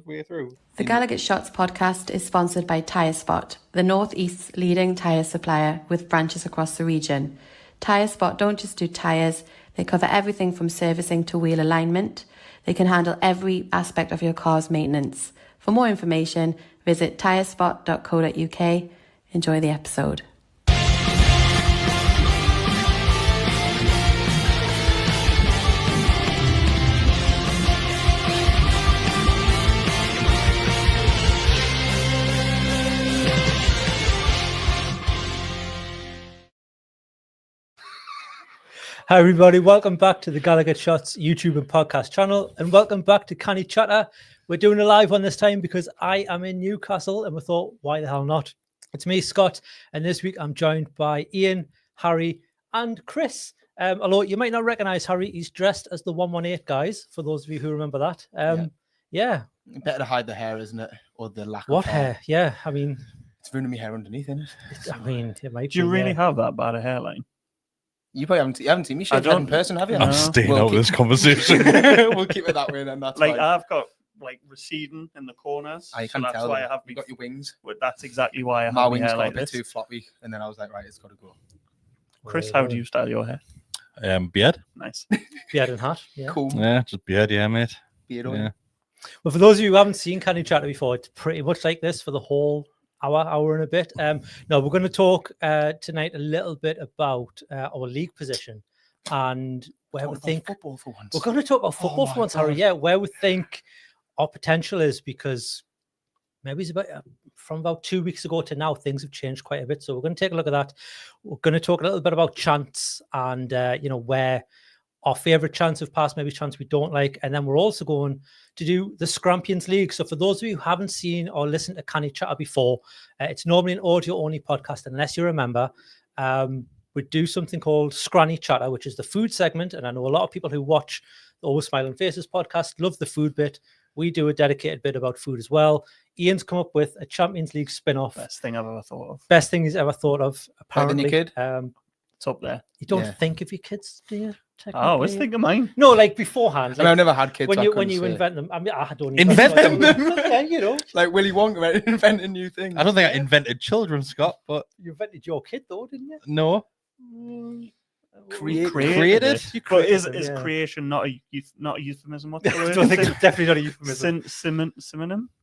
the way through. The GallowgateShots podcast is sponsored by Tyre Spot, the North East's leading tyre supplier with branches across the region. Tyre Spot don't just do tyres, they cover everything from servicing to wheel alignment. They can handle every aspect of your car's maintenance. For more information, visit tyrespot.co.uk. Enjoy the episode. Hi everybody, welcome back to the GallowgateShots YouTube and podcast channel, and welcome back to Canny Chatter. We're doing a live one this time because I am in Newcastle, and we thought, why the hell not? It's me, Scott, and this week I'm joined by Ian, Harry, and Chris. Although you might not recognise Harry, he's dressed as the 118 guys, for those of you who remember that. Yeah. Better to hide the hair, isn't it? Or the lack What of hair. hair? Yeah, I mean... It's ruining my hair underneath, isn't it? I mean, it might Do you really have that bad a hairline? You probably haven't seen me shaved head in person, have you? No. I'm staying out of this conversation. We'll keep it that way then. That's Like fine. I've got like receding in the corners. I so can that's tell why them. I have You got your wings. That's exactly why I have My my wings hair got like a bit this. too floppy, and then I was like, right, it's got to go. Chris, how do you style your hair? Beard. Nice. Beard and hat. Yeah. Cool. Yeah, just beard, yeah, mate. Beard Yeah. oil. Well, for those of you who haven't seen Canny Chatter before, it's pretty much like this for the whole hour and a bit. No, we're going to talk tonight a little bit about our league position and where we Talk about think football for once. we're going to talk about football my for once, Harry. God. Yeah, where we think our potential is, because maybe it's about from about 2 weeks ago to now, things have changed quite a bit. So we're going to take a look at that. We're going to talk a little bit about chants and where our favourite chants have passed, maybe chants we don't like, and then we're also going to do the Scrampions League. So for those of you who haven't seen or listened to Canny Chatter before, it's normally an audio-only podcast, unless you remember. We do something called Scranny Chatter, which is the food segment, and I know a lot of people who watch the Always Smiling Faces podcast love the food bit. We do a dedicated bit about food as well. Ian's come up with a Champions League spin-off. Best thing I've ever thought of. Best thing he's ever thought of, Better than apparently. your kid? It's up there. You don't Yeah. think of your kids, do you? Oh, I was thinking mine. No, like beforehand. I mean, I've never had kids. when so I you couldn't say. invent them. I mean, I don't Invent them. them? Yeah, you know, Like Willy Wonka, right? Inventing new things. I don't think I invented children, Scott, but you invented your kid though, didn't you? no. Created. Created? You But is them, yeah. creation not a euphemism? What's the I word? don't think it's definitely not a euphemism. Synonym?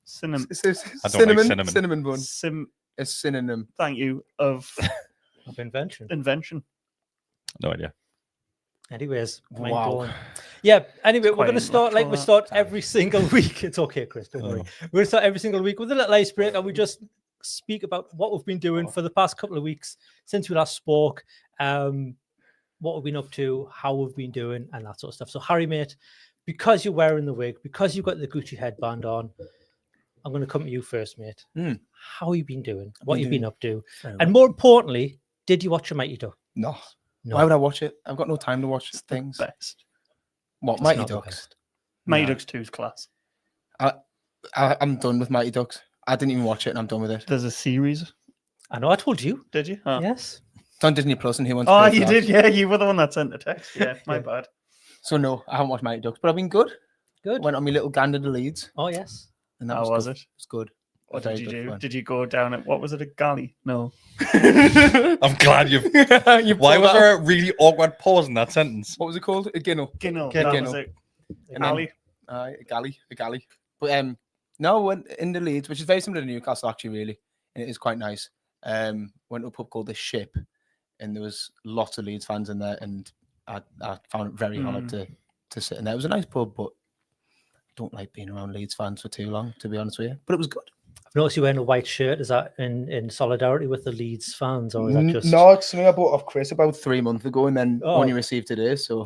Synonym. It's I don't like cinnamon. cinnamon. Cinnamon bun. A synonym. Thank you. Of Of invention. invention. No idea. Anyways, mind Wow. blown. Yeah. Anyway, we're quite going to start like we intellectual, start every single week. It's okay, Chris. Don't worry. We're going to start every single week with a little icebreaker. We just speak about what we've been doing for the past couple of weeks since we last spoke. What we've been up to, how we've been doing, and that sort of stuff. So, Harry, mate, because you're wearing the wig, because you've got the Gucci headband on, I'm going to come to you first, mate. How have you been doing? What you've been up to? And more importantly, did you watch a Mighty Duck? No. No. Why would I watch it? I've got no time to watch things. Best. What, It's Mighty not the Ducks? best. Mighty No. Ducks 2's class. I'm done with Mighty Ducks. I didn't even watch it and I'm done with it. There's a series. I know I told you. Did you? Oh, Yes. It's on Disney Plus and who wants oh to pay you for did. that? Yeah, you were the one that sent the text. Yeah, my Yeah. bad. So no, I haven't watched Mighty Ducks, but I've been good. Good. Went on my little gander to Leeds Oh, yes. and that How was good. it? It's good. What Very did you good do? fun. Did you go down at what was it? A galley? No. I'm glad you've. You Why pulled was that there up. a really awkward pause in that sentence? What was it called? A ginnel. Ginnell. Yeah, That Ginnell. was it. And then- Alley. A galley. But no, went in the Leeds, which is very similar to Newcastle actually, really, and it is quite nice. Went to a pub called The Ship, and there was lots of Leeds fans in there, and I found it very hard to sit in there. It was a nice pub, but I don't like being around Leeds fans for too long, to be honest with you. But it was good. I've noticed you're wearing a white shirt. Is that in solidarity with the Leeds fans, or is that just No, it's something I bought off Chris about 3 months ago, and then Oh. only received today. So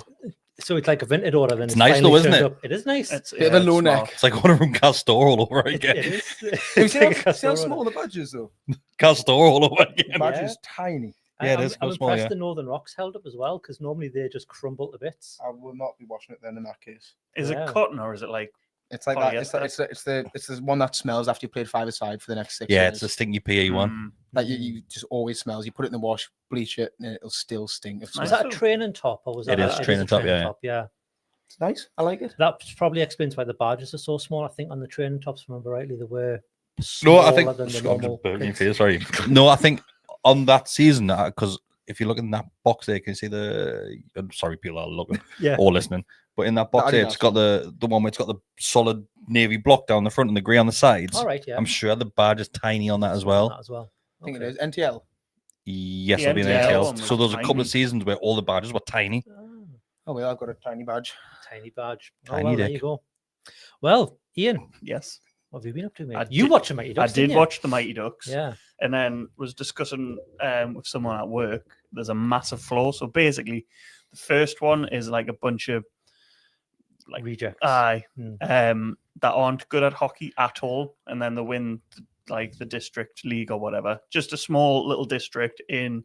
so it's like a vintage order? Then It's nice though, finally isn't turned it? Up. It is nice. It's bit of a low neck. It's like one from Castor all over It again. is. Have you It's seen like a how Castor order. small the badge is, though? Castor all over again. The badge is tiny. Yeah, it I'm, is I'm quite small, impressed yeah. the Northern Rocks held up as well, because normally they just crumble to bits. I will not be watching it then in that case. Is Yeah. it cotton or is it like It's like that. Polyester. It's the one that smells after you played five-a-side for the next 6 Yeah, years. it's a stinky PE one. Like you just always smells. You put it in the wash, bleach it, and it'll still stink. Of Nice. Was sweat. that a training top, or was It that is a training top, yeah. Yeah. It's nice. I like it. That probably explains why the badges are so small. I think on the training tops, if I remember rightly, they were No, smaller I think. than the I'm normal. just burning your kits. face, sorry. No, I think on that season, because if you look in that box there, you can see the. I'm sorry, people are looking Yeah. or listening, but in that box there, it's Adidas got the one where it's got the solid navy block down the front and the grey on the sides. All right, yeah. I'm sure the badge is tiny on that as On well. that as well. I think Okay. it is. NTL. Yes, The it'll be an NTL NTL. one So was there's a couple tiny. of seasons where all the badges were tiny. Ah, Oh, well, I've got a tiny badge. tiny badge. Tiny Oh, well, there dick. you go. Well, Ian, Yes. what have you been up to, mate? I You did- watch the Mighty Ducks, I did didn't you? watch the Mighty Ducks. Yeah. And then was discussing with someone at work. There's a massive flaw. So basically, the first one is like a bunch of like Rejects. that Hmm. aren't good at hockey at all, and then they win like the district league or whatever. Just a small little district in,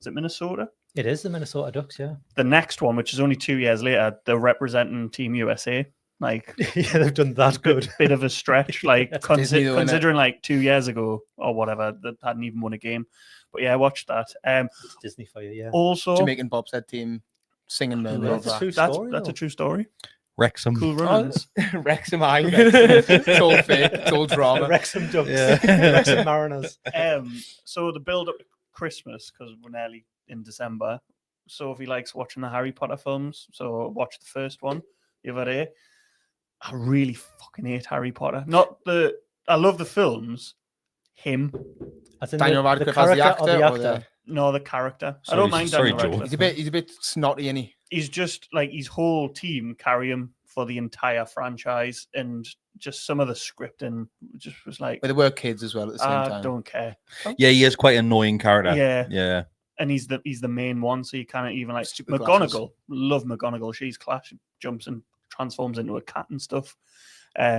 is it Minnesota? It is the Minnesota Ducks, yeah. The next one, which is only 2 years later, they're representing Team USA. Like Yeah, they've done that good. bit of a stretch. Like Disney though, innit? considering like 2 years ago or whatever, that hadn't even won a game. But yeah, I watched that. It's Disney for you, yeah. Also, Jamaican bobsled team singing Mermaid. love That's a that. true That's, story, that's though. a true story. Wrexham. Cool runnings. Wrexham High. It's all fake. It's all The drama. Wrexham Ducks. Yeah. Wrexham Mariners. So the build up to Christmas, because we're nearly in December. So if he likes watching the Harry Potter films, so watch the first one the other day. I really fucking hate Harry Potter. I love the films. Him, As in Daniel the Radcliffe as the character or actor. Or the... actor? no, the character. I Sorry, don't mind sorry, Daniel Joe. Radcliffe. He's a bit snotty, isn't he? He's just like his whole team carry him for the entire franchise, and just some of the scripting just was like, But they were kids as well at the same I time. don't care. Yeah, he is quite an annoying character. Yeah. Yeah. And he's the main one, so you can't even like Stupid McGonagall. glasses. Love McGonagall. She's class. She jumps and transforms into a cat and stuff.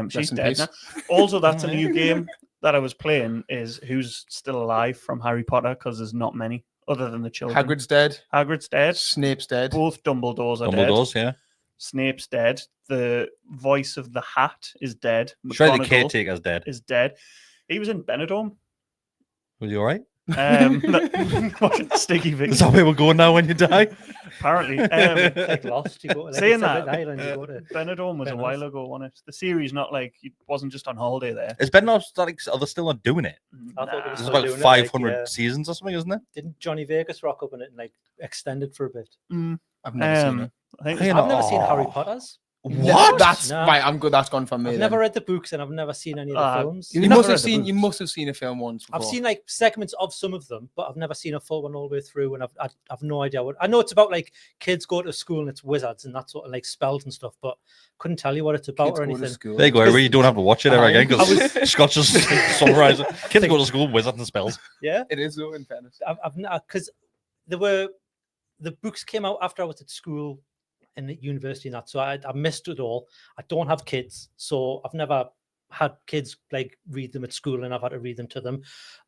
She's in dead peace. now. Also, that's a new game that I was playing. Is who's still alive from Harry Potter, because there's not many other than the children. Hagrid's dead. Hagrid's dead. Snape's dead. Both Dumbledores are Dumbledore's, dead. yeah. Snape's dead. The voice of the Hat is dead. Surely the McGonagall caretaker's dead. is dead. He was in Benidorm. Was he all right? Watching Sticky Is Vicky. that where we're going now when you die? Apparently. Like Lost, you go to like Saying a separate that, island, you go to. Benidorm was a Benidorm. while ago, wasn't it? The series, not like it wasn't just on holiday there. Is Ben not like, are they still not doing it? I thought it was This is still about doing it, 500 like, yeah. seasons or something, isn't it? Didn't Johnny Vegas rock up in it and like extended for a bit? I've never seen it. I think Hey, I've never seen Oh. Harry Potter's. What? That's No. right. I'm good. That's gone from me. I've then. never read the books and I've never seen any of the films. You You've must never have read the seen. You books? must have seen a film once. I've before. seen like segments of some of them, but I've never seen a full one all the way through. And I've no idea what I know. It's about like kids go to school and it's wizards and that sort of like spells and stuff, but couldn't tell you what it's about Kids or go to anything. school. There you go, Harry. You don't have to watch it ever again I because Scott just summarised it. Kids go to school, wizards and spells. Yeah, It is though, in fairness. I've because the books came out after I was at school and at university and that, so I missed it all. I don't have kids, so I've never had kids like read them at school, and I've had to read them to them.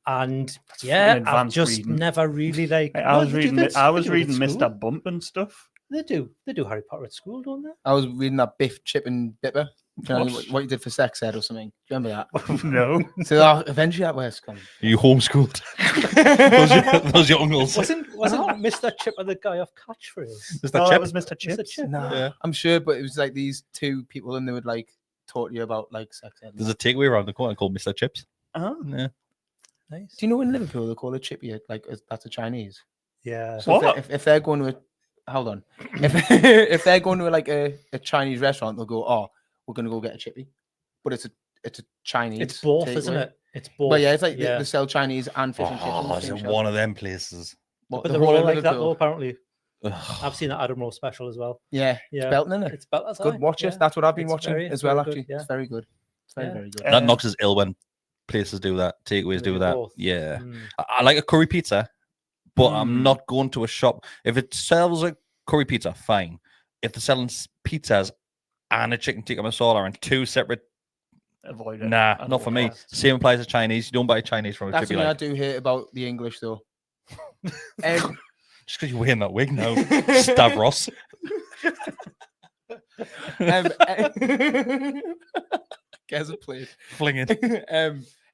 And yeah, I've advanced just reading. never really like. I No, was they do reading. this- I they was do it at reading school. Mr. Bump and stuff. They do Harry Potter at school, don't they? I was reading that Biff, Chip, and Bipper. Do you know What? what you did for sex ed or something? Do you remember that? No. So eventually that was coming. Are you homeschooled? those your uncles. Wasn't Mr. Chip the guy off Catchphrase? Is No, that that Chip? was Mr. Chips. Mr. Chip. No, Yeah. I'm sure, but it was like these two people, and they would like talk to you about like sex ed. There's a takeaway around the corner called Mr. Chips. Oh. Yeah. Nice. Do you know in Liverpool they call it chippy? Like that's a Chinese. Yeah. So What? if they're going to hold on, if they're going to like a Chinese restaurant, they'll go, oh, we're gonna go get a chippy, but it's a Chinese. It's both, isn't takeaway. it? It's both. But yeah, it's like yeah. they sell Chinese and fish and chips. in the Oh, is same it shop. one of them places? What, But the they're whole all of like that though, Liverpool? apparently. Ugh. I've seen that Adam Rowe special as well. Yeah, Yeah. it's belting, isn't it? It's belt. It's good. Watch it. That's what I've been It's watching very- as well. very good, Actually, yeah. it's very good. It's very Yeah. very good. That knocks us ill when places do that. Takeaways They do do that. both. Yeah. Mm. I like a curry pizza, but I'm Mm. not going to a shop. If it sells a curry pizza, fine. If they're selling pizzas and a chicken tikka masala and two separate, Avoid it. nah, at not all for me. costs. Same applies to Chinese. You don't buy Chinese from a That's chippy something I like. do hate about the English though. Just because you're wearing that wig now, Stavros. Guess a plate. Flinging.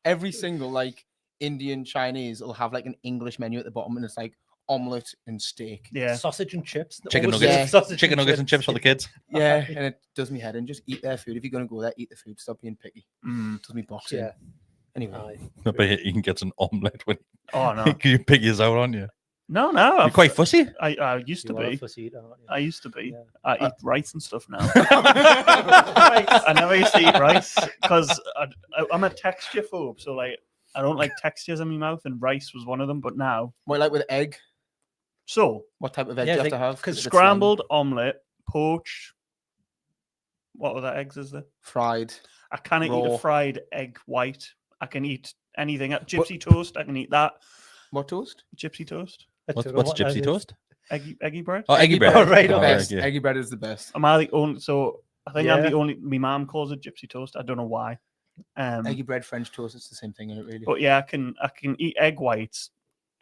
Every single like Indian Chinese will have like an English menu at the bottom, and it's like omelette and steak. Yeah. Sausage and chips. Chicken Always nuggets. Yeah. sausage Chicken nuggets and chips for the kids. Yeah, and it does me head in. Just eat their food. If you're gonna go there, eat the food. Stop being picky. Does me box in. Yeah. Anyway, Aye. But you can get an omelette when Oh no. you pick yours out, aren't you? No. You're quite fussy. I used to You are a be. fussy eater, aren't you? I used to be. Yeah. I eat rice and stuff now. I never used to eat rice because I'm a texture phobe. So like, I don't like textures in my mouth, and rice was one of them. But now, what like with egg? so What type of egg Yeah, do you they- have to have? because Is it scrambled omelette, poach. What other eggs is there? fried. I can't eat Raw. a fried egg white. I can eat anything. Gypsy toast. I can eat that. What toast? Gypsy toast. I What's don't know what that gypsy is. toast? Eggy bread. Oh, eggy bread. bread. Oh, right, Oh, okay. Best. yeah. Eggy bread is the best. Am I the only? So I think I'm Yeah. the only. My mum calls it gypsy toast. I don't know why. Eggy bread, French toast. It's the same thing, isn't it? Really. But yeah, I can eat egg whites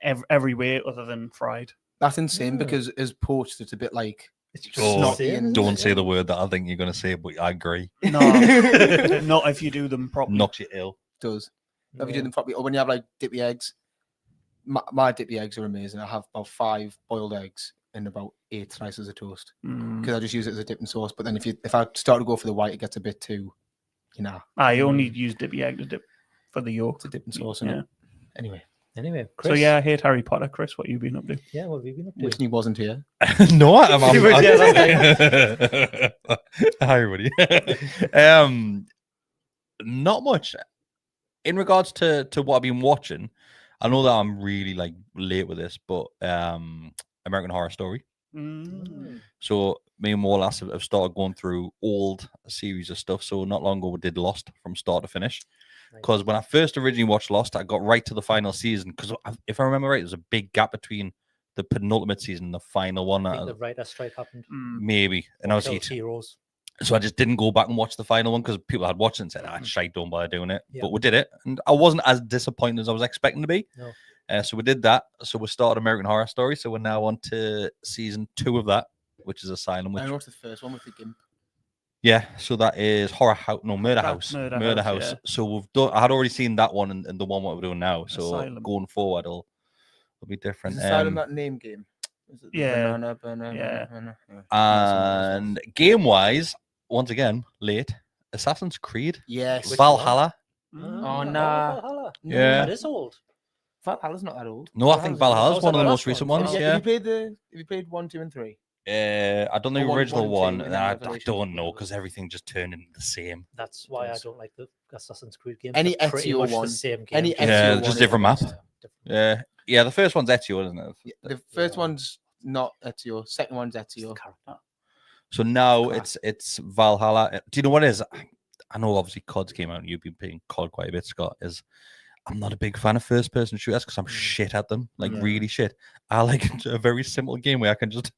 every way other than fried. That's insane Yeah. because as poached, it's a bit like It's just Oh, not in, Don't isn't say it? the word that I think you're going to say, but I agree. No, not if you do them properly. Knocks you ill. does. If you do Yeah. them properly, or when you have like dippy eggs. My dippy eggs are amazing. I have about 5 boiled eggs and about 8 slices of toast because I just use it as a dipping sauce. But then if I start to go for the white, it gets a bit too, I only use dippy egg to dip for the yolk. it's a dipping sauce. Yeah. Yeah. Anyway, Anyway, Chris. So yeah, I hate Harry Potter. Chris, what you been up to? Yeah, what have you been up to? wishing he wasn't here. No, I'm You were- yeah, Hi, everybody. Not much. In regards to what I've been watching, I know that I'm really like late with this, but American Horror Story. So me and Wallace have started going through old series of stuff. So not long ago we did Lost from start to finish. Because when I first originally watched Lost, I got right to the final season. Because if I remember right, there's a big gap between the penultimate season and the final one. I think the writer strike happened. Maybe. And I was Killed heroes. so I just didn't go back and watch the final one because people had watched it and said, shite, don't bother doing it. Yeah. But we did it. And I wasn't as disappointed as I was expecting to be. No. So we did that. So we started American Horror Story. So we're now on to season 2 of that, which is Asylum. Which, I watched the first one with the Gimp. yeah, so that is Murder That's House. Murder House, yeah. So we've done. I had already seen that one and the one what we're doing now. So Asylum. going forward, it'll be different. Is Asylum that name game? Is it the Yeah. banana, Yeah. banana? And game wise, once again, late Assassin's Creed Yes. Valhalla. Oh, nah. Valhalla. Yeah. That is old. Valhalla's not that old. No, I think Valhalla's Valhalla's one of the the most last recent one. ones. Have Yeah. you played 1, 2, and 3? I don't know Or the one- original one and one. two, and then I Revelations, don't know whatever. because everything just turned into the same. That's why I don't like the Assassin's Creed games. Any They're pretty Ezio much one- the same game. any Yeah, Ezio just one is different the map. best. Yeah, yeah. The first one's Ezio, isn't it? Yeah, the first one's not Ezio. Second one's Ezio. So now Crap. it's Valhalla. Do you know what it is? I know obviously CODs came out and you've been playing COD quite a bit, Scott. I'm not a big fan of first person shooters because I'm shit at them, like really shit. I like a very simple game where I can just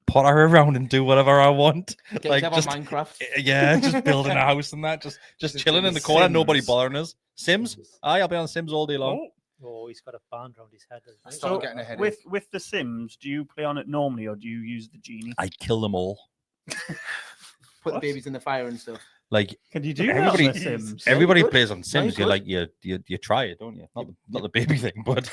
potter around and do whatever I want. Get Like yourself just on Minecraft. yeah, just building a house and that, just Just chilling doing in the corner, nobody Sims. bothering us. Sims? Aye, I'll be on Sims all day long. Oh, he's got a band around his head. doesn't he? Start So getting ahead with the Sims, do you play on it normally or do you use the genie? I kill them all. Put the What? babies in the fire and stuff. Like Can you do everybody- that on the Sims? everybody good. plays on Sims. You good. like you try it, don't you? Not the baby thing, but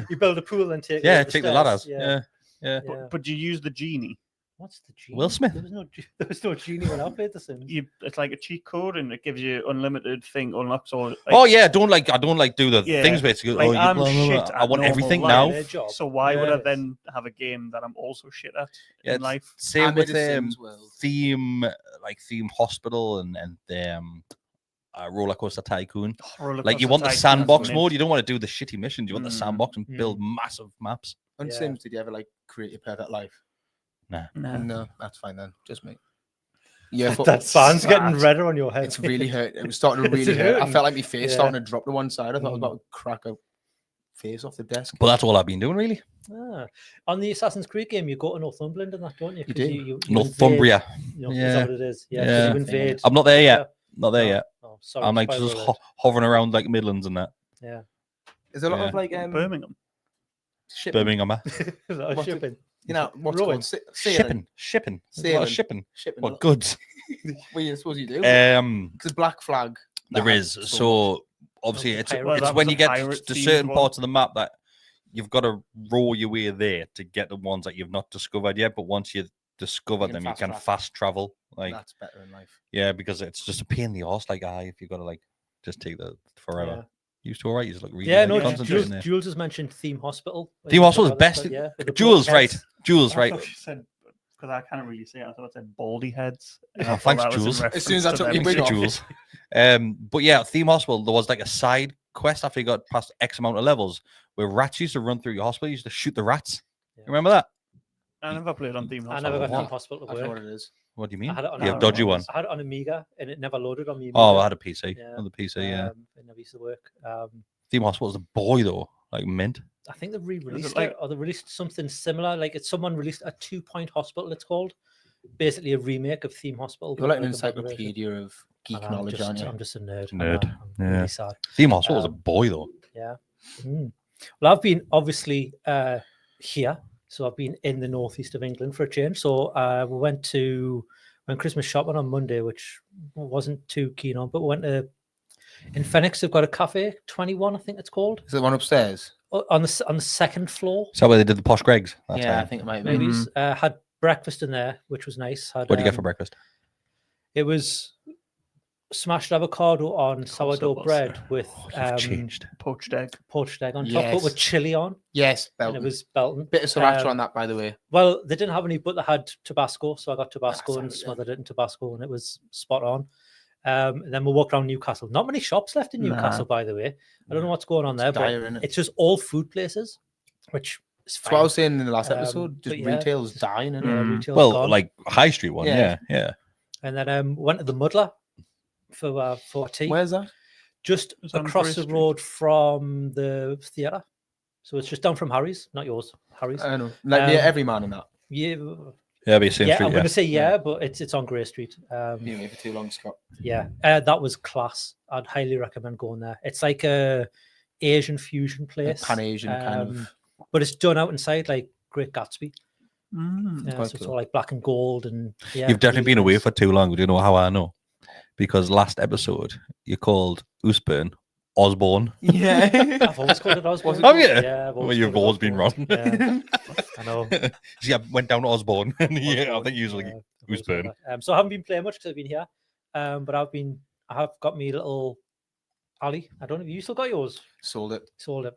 You build a pool and take. yeah, it up take the stairs. ladders. Yeah. Yeah. Yeah. But do you use the genie? What's the genie? Will Smith. There was no genie when I played The Sims. It's like a cheat code and it gives you unlimited thing unlocks all. Like, Oh yeah, I don't like do the Yeah, things basically. like, oh, you I'm blah, blah, blah. shit I at want normal everything life. now. Their job. So why would I Yes. then have a game that I'm also shit at Yeah, in life? Same I'm with in a Sims world. theme hospital and roller coaster tycoon. Like you want the sandbox mode. You don't want to do the shitty missions. You want the sandbox and build massive maps. On Yeah. Sims, did you ever like create your perfect life? Nah. No, that's fine then. Just me. Yeah, That fan's getting sad. redder on your head. It's really hurt. It was starting to It's really hurt. I hurting. felt like my face Yeah. starting to drop to one side. I thought I was about to crack a face off the desk. But that's all I've been doing really. Ah. On the Assassin's Creed game, you go to Northumberland and that, don't you? You 'Cause do. You Northumbria. invade, Is Yeah. that what it is? Yeah. 'cause Yeah. You invade. I'm not there yet. Yeah. Not there No. yet. Oh, sorry. I'm like spoiler just alert. hovering around like Midlands and that. Yeah. There's a lot Yeah. of like Birmingham. shipping. Birmingham. A lot of What- shipping. You know what's Rowing. called sailing. Shipping. There's a lot of Sailing. shipping. Shipping. What goods? Well, you suppose you do. Um, Because Black Flag. there that is. has So obviously, it's pirate. Well, it's that when was you a get pirate to themed certain one. parts of the map that you've got to roll your way there to get the ones that you've not discovered yet. But once you discover them, you can fast travel. Like that's better in life. Yeah, because it's just a pain in the arse. Like, if you've got to like just take the forever. Yeah. You still alright? You just look really Yeah, no, concentrating there. Jules has mentioned Theme Hospital. Theme Hospital is best. Yeah, Jules, right? Jules, right? I thought you said, because I can't really see it. I thought it said baldy heads. Oh, thanks, Jules. As soon as I took your wig off. Jules. But yeah, Theme Hospital, there was like a side quest after you got past X amount of levels where rats used to run through your hospital. You used to shoot the rats. Yeah. Remember that? I never played on Theme I Hospital. never got Theme Hospital to work. What it is. What do you mean? I had it on you have dodgy one. I had it on Amiga and it never loaded on me. Oh, I had a PC. On the PC, yeah. It never used to work. Theme Hospital was a boy though, like mint. I think they've re-released it, or they released something similar. Like someone released a 2 Point Hospital. It's called basically a remake of Theme Hospital. You're like an encyclopedia of geek knowledge, aren't you? I'm just a nerd. Nerd. I'm really sad. Theme Hospital was a boy though. Yeah. Well, I've been obviously here, so I've been in the northeast of England for a change. So we went Christmas shopping on Monday, which I wasn't too keen on, but we went to in Phoenix. They've got a cafe 21, I think it's called. Is it one upstairs? On the second floor. Is that where they did the posh Gregs? I think it might be. Maybe had breakfast in there, which was nice. What did you get for breakfast? It was smashed avocado on sourdough bread with poached egg on top, but with chili on. Yes, and it was belting. Bit of sriracha on that, by the way. Well, they didn't have any, but they had Tabasco, so I got Tabasco and smothered it in Tabasco, and it was spot on. And then we walked around Newcastle. Not many shops left in Newcastle, by the way. I don't know what's going on there, but it's just all food places, which is fine. That's what I was saying in the last episode. Just retail's dying. Retail's gone. Like high street one, yeah. And then went to the Muddler for tea. Where's that? Just across the road from the theatre. So it's just down from Harry's, not yours, Harry's. I know. Like every man in that. Yeah. Yeah, but same street, I'm going to say but it's on Grey Street. Been here for too long, Scott. Yeah, that was class. I'd highly recommend going there. It's like a Asian fusion place, Pan-Asian kind of, but it's done out inside like Great Gatsby. So it's all like black and gold, and you've definitely been away for too long. Do you know how I know? Because last episode you called Usburn Osborne. Yeah, I've always called it Osborne. Have you? Yeah, you've always been wrong. Yeah. I know. See, I went down to Osborne. I think usually Usburn. So I haven't been playing much because I've been here, but I have got me little Ali. I don't know if you still got yours. Sold it.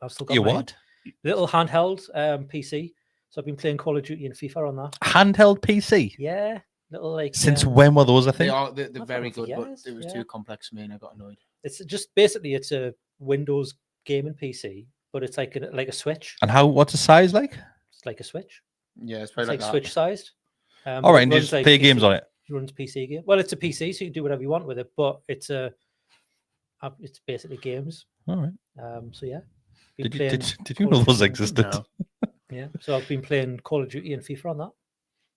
I've still got your mine. what? Little handheld PC. So I've been playing Call of Duty and FIFA on that. Handheld PC. Yeah. Little like. Since when were those? I think they're very good, but it was too complex for me, and I got annoyed. It's just basically it's a Windows gaming PC, but it's like a Switch. And what's the size like? It's like a Switch. Yeah, it's probably like Switch sized. All right, and you just play games on it. It runs PC game. Well, it's a PC, so you can do whatever you want with it, but it's basically games. All right. So yeah. Did you know those existed? No. Yeah. So I've been playing Call of Duty and FIFA on that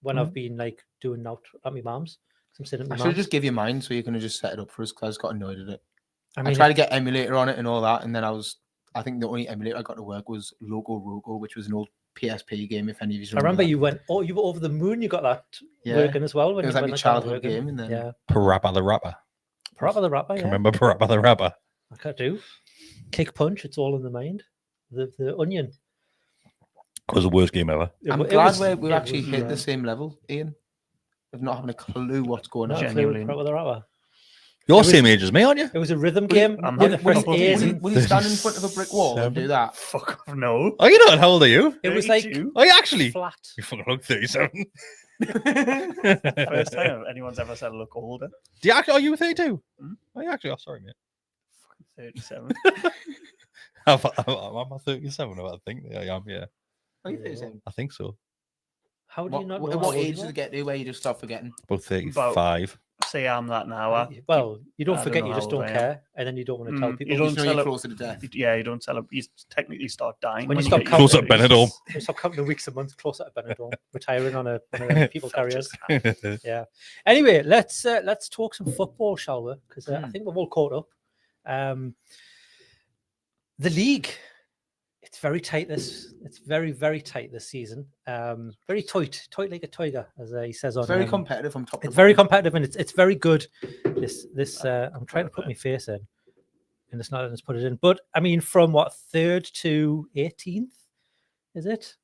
when I've been like doing out at my mum's. I'm sitting at my I should just give you mine so you can just set it up for us because I just got annoyed at it. I tried to get emulator on it and all that, and then I think the only emulator I got to work was Loco Roco, which was an old PSP game. If any of you remember you went you were over the moon. You got that working as well. When it was you like my childhood game, and then Parappa the Rapper. Parappa the Rapper. Yeah. Remember Parappa the Rapper? I can't do. Kick Punch. It's all in the mind. The Onion. It was the worst game ever. I'm glad we actually hit the same level, Ian, of not having a clue what's going on. Genuinely. Parappa the Rapper. You're same age as me, aren't you? It was a rhythm game. Will you stand in front of a brick wall and do that? Fuck off, no. Oh, you know how old are you? It was like oh, you actually flat. You fucking look 37. First time anyone's ever said I look older. Do you actually? Are you 32? Are you actually? Oh, sorry, mate. 37. I'm 37. I think I am. Yeah. Are you 37? I think so. How do you not know? What age does it get to where you just stop forgetting? About 35. Say I'm that now. Well, you don't forget, you just don't care, and then you don't want to tell people. You don't celebrate closer to death. Yeah, you don't celebrate. You technically start dying when you stop close at Benidorm. You stop counting the weeks and months closer at Benidorm, retiring on a one of the people carriers. Yeah. Anyway, let's talk some football, shall we? Because I think we've all caught up. The league. It's very tight. It's very, very tight this season. Very tight like a tiger, as he says on. Very competitive from top. It's very competitive, and it's very good. This I'm trying to put my face in, and it's not letting us put it in. But I mean, from 3rd to 18th, Is it?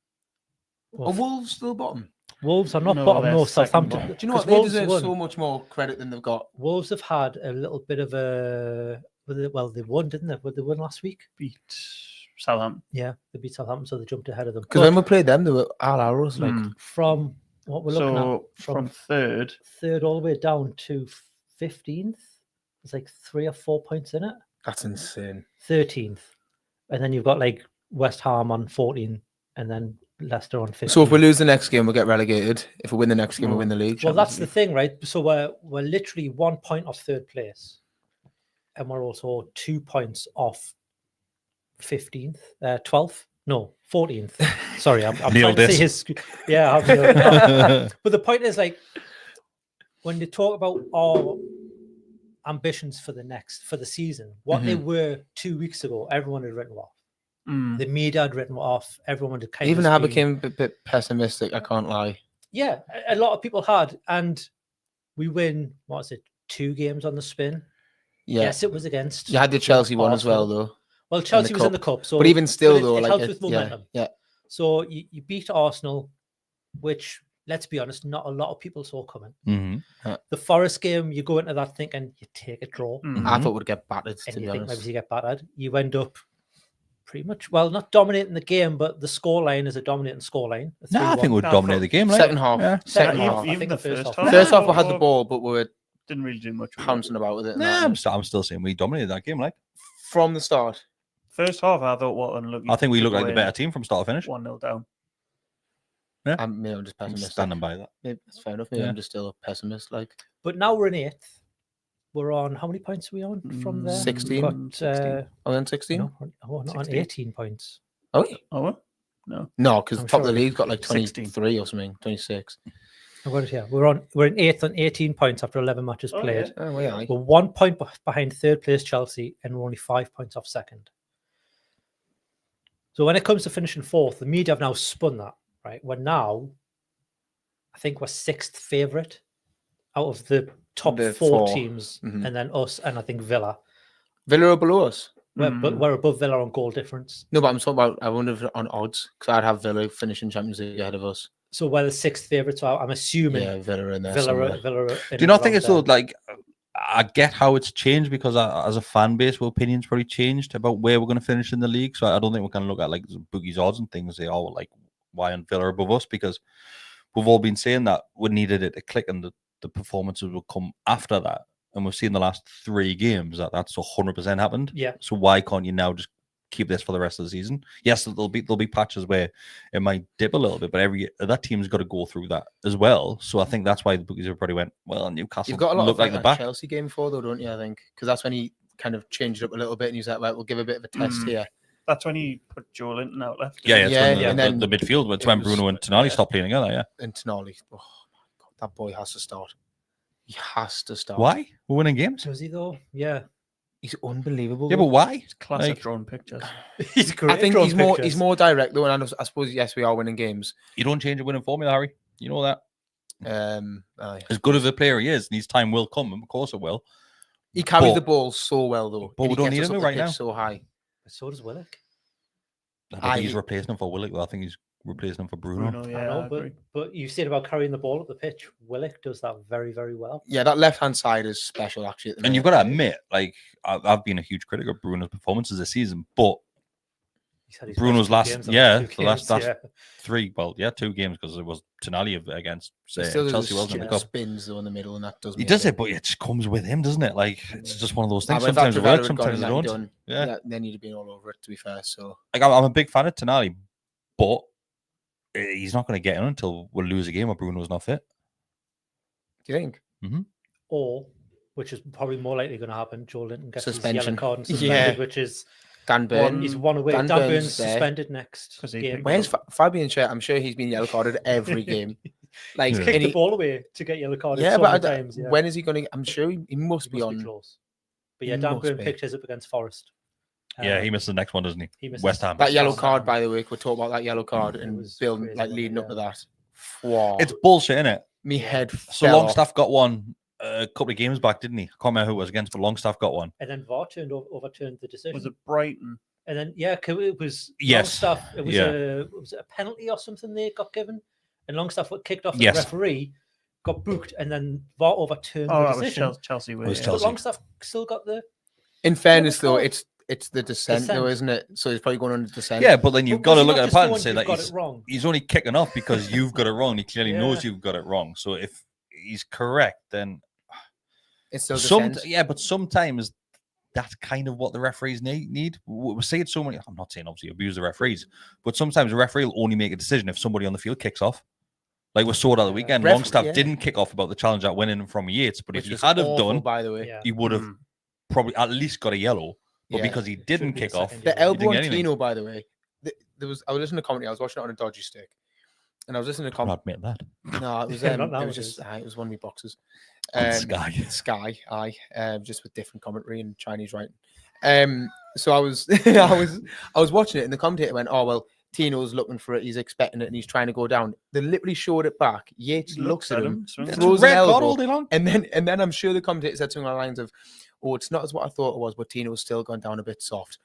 Are Wolves still bottom? Wolves are not No, bottom. they're No, second Southampton. bottom. Do you know what? 'Cause They Wolves deserve won. so much more credit than they've got. Wolves have had a little bit of a well, they won, didn't they? They won last week. Beat Southampton. Yeah, they beat Southampton, so they jumped ahead of them. Because when we played them, they were all arrows. Like, From what we're looking So at, from third, all the way down to 15th, there's like 3 or 4 points in it. that's insane. 13th, and then you've got like West Ham on 14, and then Leicester on 15. So if we lose the next game, we'll get relegated. If we win the next game, we win the league. Well, that's the thing, right? So we're literally 1 point off third place, and we're also 2 points off 15th, 12th, no, 14th. Sorry, I'm trying to see his. Yeah, but the point is, like, when they talk about our ambitions for the season, what they were 2 weeks ago, everyone had written off. The media had written off. Everyone had kind Even of I became a bit pessimistic. I can't lie. Yeah, a lot of people had, and we win. What is it? 2 games on the spin. Yeah. Yes, it was against. You had the Chelsea one as well, Arsenal. though. Well, Chelsea was in the cup, so but even still, it though, like helps with momentum. Yeah. So you beat Arsenal, which, let's be honest, not a lot of people saw coming. The Forest game, you go into that thinking you take a draw, I thought we'd get battered. and To you be think honest, maybe you get battered. You end up pretty much, well, not dominating the game, but the scoreline is a dominating scoreline. No, I think we'd dominate the game. Like. second half. Yeah. Second even, half. I even think the the first first half. half. First half, we had the ball, but we were Didn't really do much. with it. pouncing about with it. and Nah, that. I'm still saying we dominated that game. Like, From the start. First half, I thought, what unlucky. I think we to looked like go the in better team from start to finish. 1-0 down. I'm just I'm pessimistic. standing by that. Maybe that's fair enough. Maybe Yeah. I'm just still a pessimist. Like, But now we're in 8th. We're on, how many points are we on from there? 16. We've got, are we on 16? no, we're not on 16. 18 points. Oh, Oh, what? No. no, because I'm top of sure the league's got like 16. 23 or something, 26. I've got it here. We're in 8th on 18 points after 11 matches Oh, played. yeah. Oh, well, yeah. We're 1 point behind third place Chelsea, and we're only 5 points off second. So when it comes to finishing 4th, the media have now spun that, right? We're now, I think we're 6th favourite out of the top The 4 4. teams, Mhm. and then us, and I think Villa. Villa are below us. But we're above Villa on goal difference. No, but I'm talking about, I wonder if on odds, because I'd have Villa finishing Champions League ahead of us. So we're the 6th favourite. So I'm assuming Yeah, Villa are in there. Villa. somewhere. Do you not think it's so, like, I get how it's changed because as a fan base, our opinions probably changed about where we're going to finish in the league. So I don't think we're going to look at like Boogie's odds and things. They all like, why aren't Villa above us? Because we've all been saying that we needed it to click and the performances will come after that. And we've seen the last 3 games that's 100% happened. Yeah. So why can't you now just keep this for the rest of the season? Yes, there'll be patches where it might dip a little bit, but that team's got to go through that as well. So I think that's why the bookies have probably went, well, Newcastle You've got a lot look of like the back. Chelsea game for though, don't you? I think because that's when he kind of changed it up a little bit, and he's like, right, we'll give a bit of a test here. That's when he put Joe Linton out left. Yeah, Yeah, it's when and then the midfield. It's it when was- Bruno and Tonali yeah. stopped playing together. Yeah. And Tonali, oh my god, that boy has to start. He has to start. Why? We're winning games. Does he though? Yeah. He's unbelievable. Yeah, though. but why? It's classic Like- drawn pictures. He's great. I think at he's drawing more pictures. direct though, and I suppose yes, we are winning games. You don't change a winning formula, Harry. You know that. Aye. As good of a player he is, and his time will come, and of course it will. He carries But- the ball so well though. but and we he don't gets need us him up the right pitch now. So high. So does Willock. I don't think he's replacing him for Willock, though. I think he's replacing him for Bruno. Bruno, I yeah, know, I agree. but you said about carrying the ball up the pitch. Willock does that very, very well. Yeah, that left hand side is special actually. At the And you've minute. got to admit, like, I've been a huge critic of Bruno's performances this season, but He's had his Bruno's best last- games on yeah, those 2 the last- games, that's- 2 games because it was Tonali against He still does Chelsea, the wasn't it? stupid Cup? spins though in the middle, and that does. He me a does bit. it, but it just comes with him, doesn't it? Like, it's just one of those things. But if Sometimes it Trevor works, had gone sometimes it and that don't. done, Yeah. then you'd have been all over it. To be fair, so Like, I'm a big fan of Tonali, but he's not going to get in until we lose a game or Bruno's not fit. do you think? Or, which is probably more likely going to happen, Joe Linton gets his yellow Suspension. card and Yeah. suspended, which is Dan Burn. he's one away. Dan Dan Burn's Burn's there. suspended next 'Cause he game. picked- Where's Fabian Schär? I'm sure he's been yellow carded every game. Like, Yeah. Kicked and the he- ball away to get yellow carded yeah, so but many times. Yeah. when is he going to? I'm sure he must He be must be on. close. But He yeah, Dan must Burn be. picked his up against Forest. Yeah, he missed the next one, doesn't he? He misses West Ham. That yellow West card, Ham. by the way, we're talking about that yellow card It and was building, crazy, like wasn't leading it? up to that. Wow. It's bullshit, isn't it? Me head. So fell off. Longstaff got one a couple of games back, didn't he? I can't remember who it was against, but Longstaff got one. And then VAR overturned the decision. Was it Brighton? And then it was Yes. Longstaff. It was Yeah. a penalty or something they got given, and Longstaff got kicked off. Yes. The referee got booked, and then VAR overturned Oh, the that was decision. Chelsea. It was But Chelsea. Longstaff still got the. In fairness, though, call? it's the descent, though, Descent. isn't it? So he's probably going under descent. Yeah, but then you've But got was to he look not at the just the pattern one and say who that got it wrong. he's only kicking off because you've got it wrong. He clearly knows you've got it wrong. So if he's correct, then It's still descent. but sometimes that's kind of what the referees need. We say it so many. I'm not saying obviously abuse the referees, but sometimes the referee will only make a decision if somebody on the field kicks off. Like we saw it at the weekend. Longstaff didn't kick off about the challenge that went in from Yates, but Which if he was had have awful, done, by the way. Yeah. he would have probably at least got a yellow. But Yeah. because he didn't be a kick off, second The yellow. he elbow didn't on get anything. Tino, by the way, I was listening to commentary. I was watching it on a dodgy stick, and I was listening to I'll commentary. admit that. No, it was Not it was nowadays. just it was one of my boxes. On Sky. Sky, just with different commentary and Chinese writing. So I was I was watching it, and the commentator went, "Oh well, Tino's looking for it. He's expecting it, and he's trying to go down." They literally showed it back. Yates looks at him, It's throws an red card all elbow, day long. and then I'm sure the commentator said something along the lines of, "Oh, it's not as what I thought it was, but Tino's still gone down a bit soft."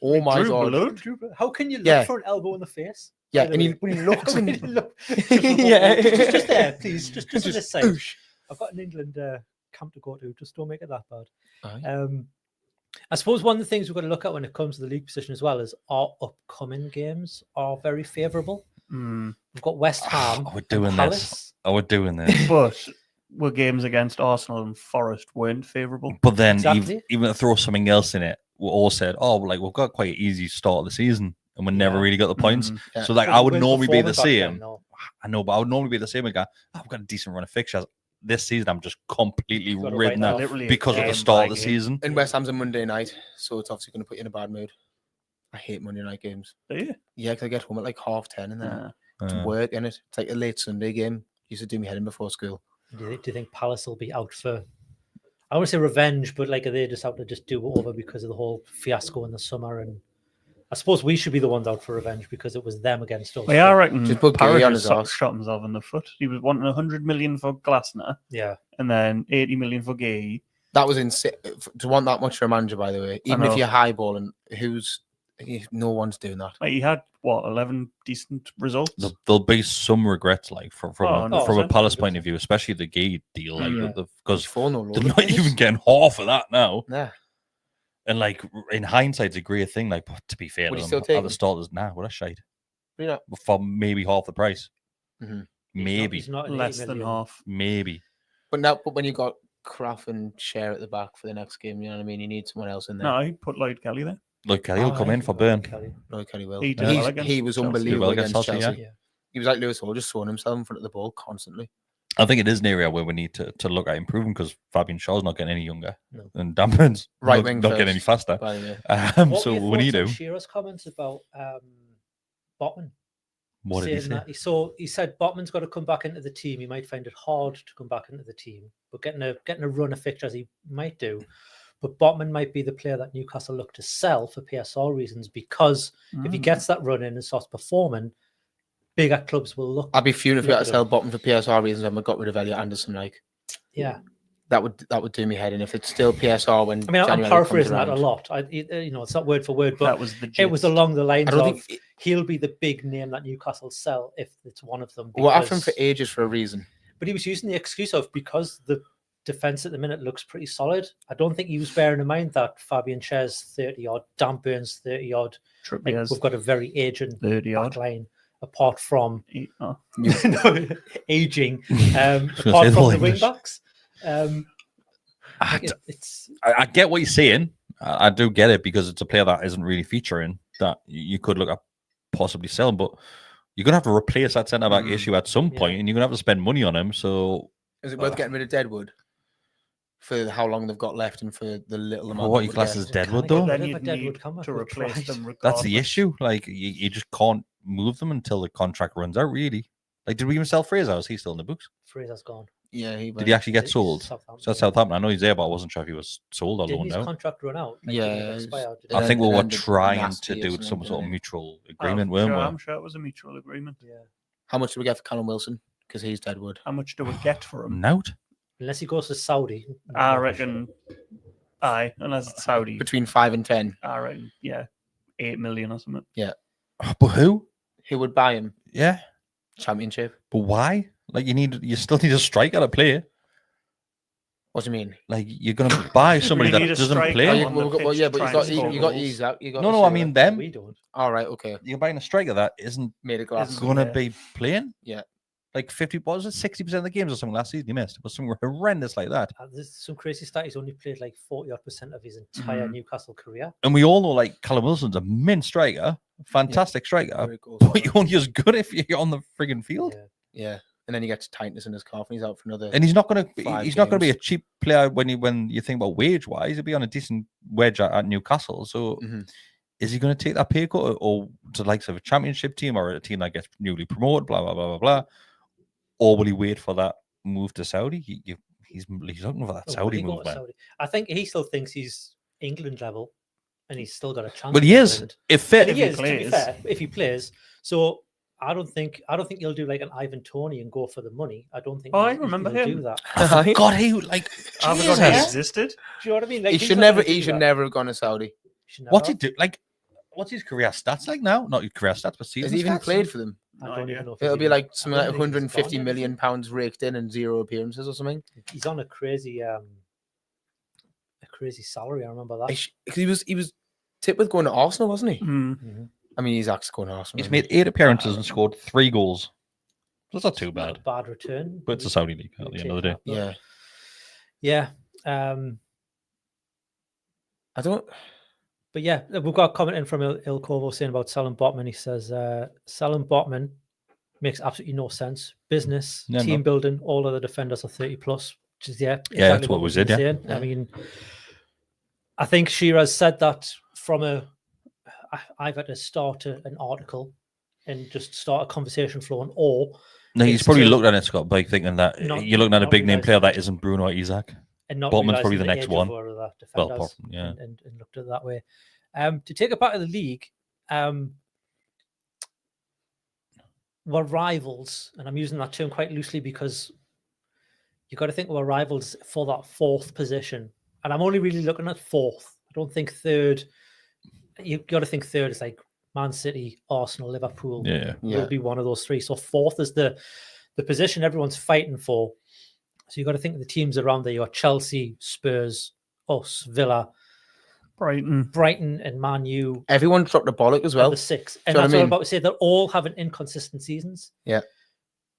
Oh my god! How can you look Yeah. for an elbow in the face? Yeah, By the and he way? when he looks, When and he look- yeah, just there, please. Just on Just this side. oosh. I've got an England camp to go to. Just don't make it that bad. Aye. I suppose one of the things we've got to look at when it comes to the league position as well is our upcoming games are very favourable. We've got West Ham. we're doing and this. Palace. Oh, we're doing this. But were games against Arsenal and Forest weren't favourable. But then Exactly. even to throw something else in it, we all said, "Oh, like we've got quite an easy start of the season, and we never Yeah. really got the points." Yeah. So like But I we would weren't normally be the performing back then, same. no. I know, but I would normally be the same. Again, oh, we've got a decent run of fixtures. This season, I'm just completely You've got to ridden write out that Literally because of the game start by of the game. season. And West Ham's a Monday night, so it's obviously going to put you in a bad mood. I hate Monday night games. Do you? Yeah, because I get home at like 10:30 and then to Uh, work, and it's like a late Sunday game. Used to do me head in before school. Do you think Palace will be out for? I want to say revenge, but like are they just out to just do it over because of the whole fiasco in the summer? And I suppose we should be the ones out for revenge because it was them against us. Well, yeah, I reckon Just put Parrish Gay on has his arse. shot himself in the foot. He was wanting 100 million for Glasner Yeah. and then 80 million for Gay. That was insane. To want that much for a manager, by the way, even if know. you're highballing, no one's doing that. Like he had 11 decent results. there'll be some regrets, like from Oh, a 100%. Palace point of view, especially the Gay deal, like Yeah. because 4-0 they're over not Palace. even getting half of that now. Nah. And like in hindsight, it's a great thing. Like, but to be fair, Would to you them, still take at the him? start, there's what a shite You know, for maybe half the price. Mhm. Maybe, He's not an Less 80 than million. half. maybe. but when you got Kraft and Share at the back for the next game, you know what I mean. You need someone else in there. No, he put Lloyd Kelly there. Look, he'll come in for Burn. Kelly. No, Kelly will. He did He's- well against he was Chelsea. unbelievable Well against against Chelsea. Chelsea, Yeah. He was like Lewis Hall, just throwing himself in front of the ball constantly. I think it is an area where we need to look at improving because Fabian Shaw's not getting any younger, No. and Dan Burn's Right not, wing not getting any first, faster. By the way, What So were your we need thoughts on to. Shearer's comments about Botman. What did he saying say? that he said Botman's got to come back into the team. He might find it hard to come back into the team, but getting a run of fixtures he might do. But Botman might be the player that Newcastle look to sell for PSR reasons because if he gets that run in and starts performing, bigger clubs will look. I'd be fuming if we Look had at to sell Bottom for PSR reasons and we got rid of Elliot Anderson. Like Yeah, that would do me head in if it's still PSR when. I mean, I'm January paraphrasing comes that a around. lot. It's not word for word, but That was the it was gist. along the lines I don't of think he'll be the big name that Newcastle sell if it's one of them. what happened for because- ages for a reason. But he was using the excuse of because the defense at the minute looks pretty solid. I don't think he was bearing in mind that Fabian Cher's 30 odd, Dan Burns 30 odd. Like, Trippier's we've got a very aging 30 odd. back line apart from Oh. aging. gonna say Apart the from whole the wing English. backs. I, It's I get what you're saying. I do get it because it's a player that isn't really featuring that you could look at possibly selling, but you're gonna have to replace that centre back issue at some point, and you're gonna have to spend money on him. So Is it worth getting rid of Deadwood for how long they've got left and for the little amount? what that you would class get? as Deadwood Can't though? get Then rid you of Deadwood, need can we? to We've replace tried. them. That's the regardless. issue. Like you just can't move them until the contract runs out. Really. Like, did we even sell Fraser? Is he still in the books? Fraser's gone. Yeah, he Did he actually get sold? Southampton, So that's Southampton. I know he's there, but I wasn't sure if he was sold or Didn't loaned his out. contract run out? Like, Yeah, didn't it it's- expire? Did it I it? think we were ended trying nasty to or do something, some sort of didn't it? mutual Oh, agreement, sure, weren't I'm we? sure it was a mutual agreement. Yeah. How much do we get for Callum Wilson? Because he's Deadwood. How much do we get for him? Note. Unless he goes to Saudi. I reckon. Aye, unless it's Saudi. Between 5 and 10. I reckon, yeah. 8 million or something. But who? Who would buy him? Yeah. Championship. But why? Like you still need a striker to play. What do you mean? Like you're gonna buy somebody need that a doesn't striker play. on the but pitch yeah, to but try you got and score you got goals. Isaac. You got No, I mean them. We don't. All right, okay. You're buying a striker that isn't Made of glass. Isn't gonna Yeah. be playing. Yeah. Like 50, what was it? 60% of the games or something last season he missed. It was something horrendous like that. There's some crazy stat. He's only played like 40% of his entire Mhm. Newcastle career. And we all know like Callum Wilson's a mint striker, fantastic striker, Very cool. but you're only as good if you're on the frigging field. Yeah. Yeah. And then he gets tightness in his calf and he's out for another. And he's not gonna Five he's not gonna be a games. cheap player when you think about wage wise. He'll be on a decent wage at Newcastle. So Mhm. is he going to take that pay cut or to the likes of a championship team or a team that gets newly promoted, blah blah blah blah blah, or will he wait for that move to Saudi? He's looking for that Or will Saudi he go move, to man. Saudi? I think he still thinks he's England level, and he's still got a chance. But he in is. England. If fit, And he he is, to be plays. fair, if he plays. So I don't think he'll do like an Ivan Toney and go for the money. I don't think. Oh, I he'll remember do him. that. I forgot he like I forgot he Jesus. existed. Do you know what I mean? Like, He he's should not never. gonna He do should that. never have gone to Saudi. He should What's he never. do? Like, what's his career stats like now? Not his career stats, but season Has he even stats? played for them? I No don't idea. even know. If It'll he's be even- like I something don't like think he's 150 gone yet, million is pounds raked in and 0 appearances or something. he? He's on a crazy salary. I remember that. 'Cause he was tipped with going to Arsenal, wasn't he? Mm. Mhm. I mean, he's actually going to Arsenal. He's isn't made 8 appearances and scored 3 goals. That's not too It's not bad. a bad return. But it's a Saudi league at We the end take of the day. that, he? but Yeah. yeah. I don't. But yeah, we've got a comment in from Il Corvo saying about selling Botman. He says selling Botman makes absolutely no sense. Business, No, team no. building, all of the defenders are 30 plus, which is that's what we we've said, been yeah. saying. Yeah. I mean, I think Shiraz said that from I've had to start an article and just start a conversation flowing, or No, he's it's probably to looked at it, Scott, by thinking that not- you're looking at a not big name realise player that- that isn't Bruno or Isaac. and not Botman's probably realising the next age of one. one of the Well, defenders, yeah. and looked at it that way. To take it back to the league, we're rivals, and I'm using that term quite loosely because you've got to think we're rivals for that 4th position. And I'm only really looking at 4th. I don't think 3rd. You've got to think 3rd is like Man City, Arsenal, Liverpool. Yeah. Yeah. Will be one of those 3. So 4th is the position everyone's fighting for. So you've got to think of the teams around there. You got Chelsea, Spurs, us, Villa, Brighton, and Man U. Everyone dropped the bollock as well. The 6. Do And you know that's what I what I'm mean? about to say. They're all having inconsistent seasons. Yeah.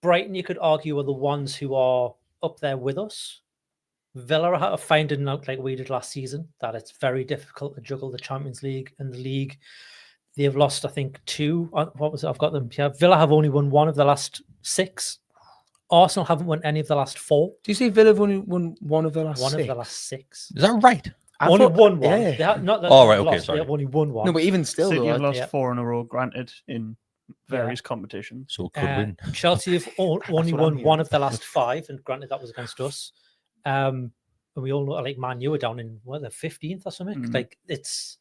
Brighton, you could argue, are the ones who are up there with us. Villa are finding out, like we did last season, that it's very difficult to juggle the Champions League and the league. They've lost, I think, 2. What was it? I've got them. Yeah, Villa have only won 1 of the last 6. Arsenal haven't won any of the last 4. Do you see Villa have only won 1 of the last 6? One of the last 6. Is that right? Only won 1. Yeah. They have, not that Oh, they've right, okay, lost, sorry. They have only won 1. No, but even still, City though, have lost yeah. 4 in a row, granted, in various competitions. So it could win. Chelsea have only what won I'm 1 of the last 5, and granted that was against us. And we all know, like, Man U are down in the 15th or something. Mhm. Like, it's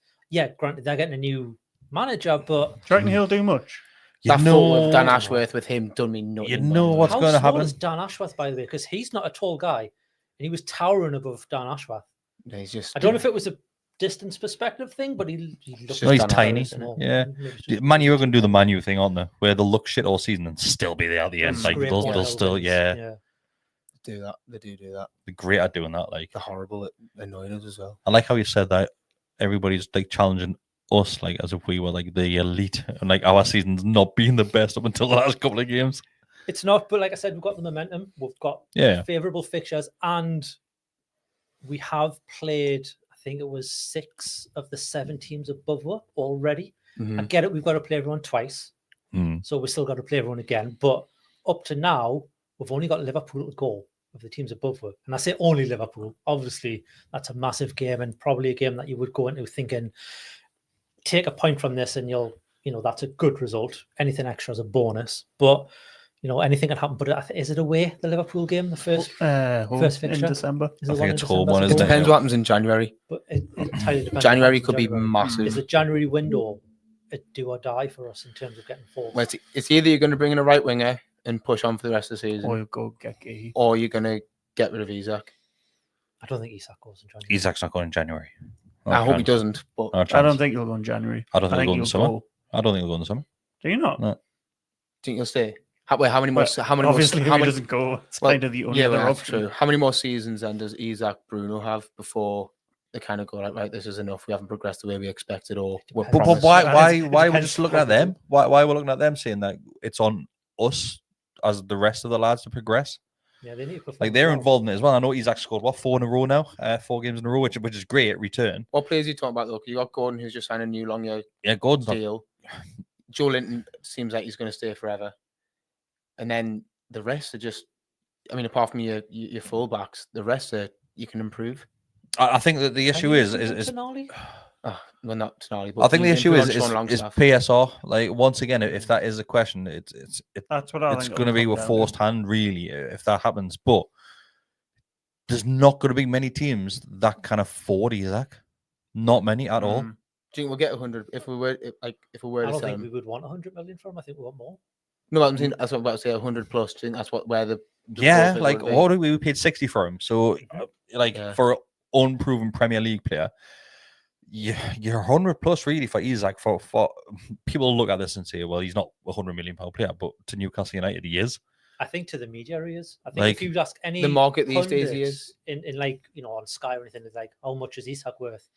granted they're getting a new manager, but Do you reckon he'll do much? You that photo of Dan know, Ashworth with him done me nothing. You man. know what's how going to small happen? is Dan Ashworth, by the way? Because he's not a tall guy, and he was towering above Dan Ashworth. Yeah, he's just. I don't know if it was a distance perspective thing, but he looked No, he's very tiny. small. Yeah. Maybe it's just- Man U are going to do the Man U thing, aren't they? Where they'll look shit all season and still be there at the end. and Like scrape they'll, one they'll of still, wins. yeah, do that. They do that. they're great at doing that. Like They're horrible at annoying us as well. I like how you said that everybody's like challenging us, like as if we were like the elite, and like our season's not been the best up until the last couple of games. It's not, but like I said, we've got the momentum. We've got Yeah. favourable fixtures, and we have played, I think it was 6 of the 7 teams above us already. Mhm. I get it, we've got to play everyone twice, Mm. so we've still got to play everyone again. But up to now, we've only got Liverpool to go of the teams above us. And I say only Liverpool. Obviously, that's a massive game, and probably a game that you would go into thinking, take a point from this and that's a good result. Anything extra is a bonus. But anything can happen. But is it away, the Liverpool game, the first Home First in fixture? December. Is I it think one in it's home December? one, Is It it isn't depends it? what happens in January. But it entirely depends. January what could happens be in January. massive. Is the January window a do or die for us in terms of getting forward? Well, it's either you're going to bring in a right winger and push on for the rest of the season, Or you go get Gay. or you're going to get rid of Isaac. I don't think Isak goes in January. Isaac's not going in January. I hope he chance. doesn't. But No I chance. don't think he'll go in January. I don't think he'll go in the summer. go- I don't think he'll go in the summer. Do you not? No. think you'll stay? How many more? Well, How many more? obviously, How if he many? doesn't go, it's Well, kind of the only yeah, other well, that's option. true. How many more seasons then does Isaac Bruno have before they kind of go like, right, this is enough. We haven't progressed the way we expected, or we're Depends. But promised. why It we're depends just looking at them? Why we're looking at them saying that it's on us as the rest of the lads to progress? Yeah, they need to perform Like they're well. involved in it as well. I know Isaac scored 4 in a row now, 4 games in a row, which is great at return. What players are you talking about, though? You got Gordon, who's just signed a new long-year Yeah, Gordon's not. deal. Joe Linton seems like he's going to stay forever. And then the rest are just, I mean, apart from your fullbacks, the rest are you can improve. I think that the issue is Tonali? Oh, well, not Tonali, but I think the you issue improve is on Sean Longstaff. PSR. Like once again, if that is a question, it's That's what I it's think. going to be with forced hand, really, if that happens. But there's not going to be many teams that can afford Isaac. Not many at all. Do you think we'll get 100 if we were I to don't sell think him? we would want 100 million for him. I think we want more. No, I'm saying that's what I'm about to say. 100 plus. Do you think that's where the Yeah, profit like would be? what we paid 60 for him. So, Yeah. for an unproven Premier League player, you're 100 plus really for Isaac. For people look at this and say, well, he's not a £100 million player, but to Newcastle United, he is. I think to the media he is. I think Like, if you ask any the market these days, he pundits is. in like on Sky or anything, it's like how much is Isak worth?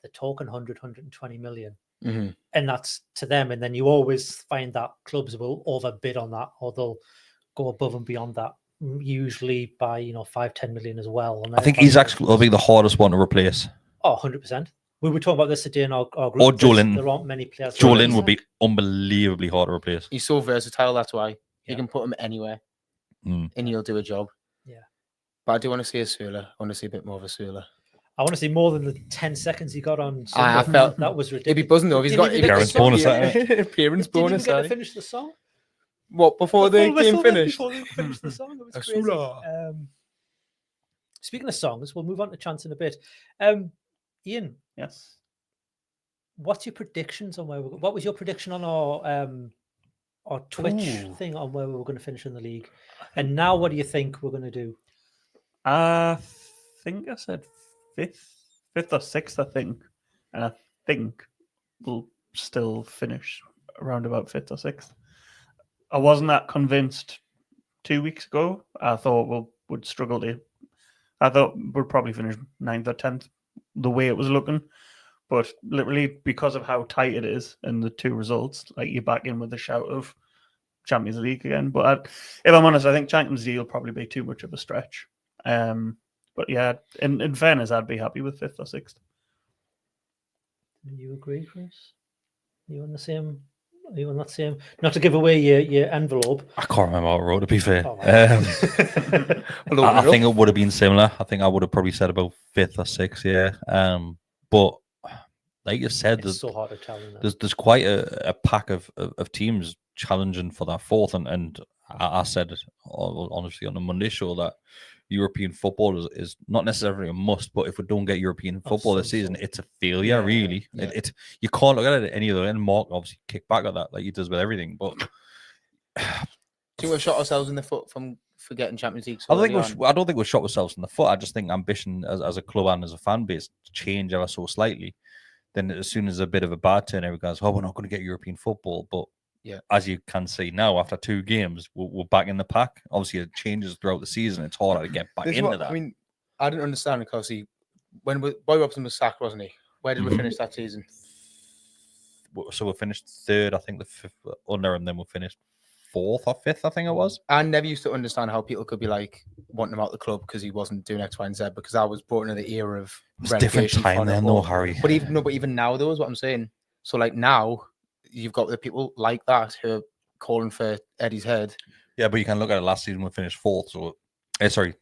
They're talking 120 million. Mhm. And that's to them. And then you always find that clubs will overbid on that, or they'll go above and beyond that, usually by 5-10 million as well. And I think Isaac will be the hardest one to replace. Oh, 100%. We were talking about this today in our group. Or Joe Linton. There aren't many players. Joe like Linton would Isaac. be unbelievably hard to replace. He's so versatile. That's why Yeah. you can put him anywhere, Mm. and he'll do a job. Yeah. But I do want to see a Sula. I want to see a bit more of a Sula. I want to see more than the 10 seconds he got on. I Sunday. felt that was It'd ridiculous. be buzzing though. If he's got Didn't even Appearance get the song bonus, yet. appearance Didn't even bonus. get to aye. finish the song. What before the full whistle game then finished? Before they finished the song, it was A crazy. Sula. Speaking of songs, we'll move on to chants in a bit. Ian, Yes. what's your predictions on what was your prediction on our Twitch thing on where we were going to finish in the league? And now what do you think we're going to do? I think I said fifth or sixth, I think. And I think we'll still finish around about fifth or sixth. I wasn't that convinced 2 weeks ago. I thought we would struggle to. I thought we'd probably finish 9th or 10th the way it was looking. But literally because of how tight it is and the 2 results, like you're back in with a shout of Champions League again. But if I'm honest, I think Champions League will probably be too much of a stretch. But yeah, in fairness, I'd be happy with 5th or 6th. Do you agree, Chris? Are you on the same? Are you on that same? Not to give away your envelope. I can't remember what I wrote, to be fair. Oh, I think it would have been similar. I think I would have probably said about 5th or 6th, yeah. But like you said, it's so hard to tell. There's quite a pack of teams challenging for that 4th, and I said honestly on the Monday show that European football is not necessarily a must, but if we don't get European football this season, it's a failure, really. Yeah. It you can't look at it any other way. And Mark obviously kick back at that like he does with everything, but do you think we've shot ourselves in the foot from forgetting Champions League? I don't think we've shot ourselves in the foot. I just think ambition as a club and as a fan base to change ever so slightly. Then as soon as a bit of a bad turn, everyone goes, "Oh, we're not going to get European football." But yeah, as you can see now, after 2 games, we're back in the pack. Obviously, it changes throughout the season. It's harder to get back into that. I mean, I didn't understand because when Boy Robson was sacked, wasn't he? Where did we finish that season? So we finished 3rd, I think, the 5th under him. Then we finished 4th or 5th, I think it was. I never used to understand how people could be like wanting him out of the club because he wasn't doing X, Y, and Z. Because I was brought into the era of It's a different relegation time fun then, football. no, Harry. But even now, though, is what I'm saying. So like now, you've got the people like that who are calling for Eddie's head. Yeah, but you can look at it. Last season we finished 4th. So, sorry,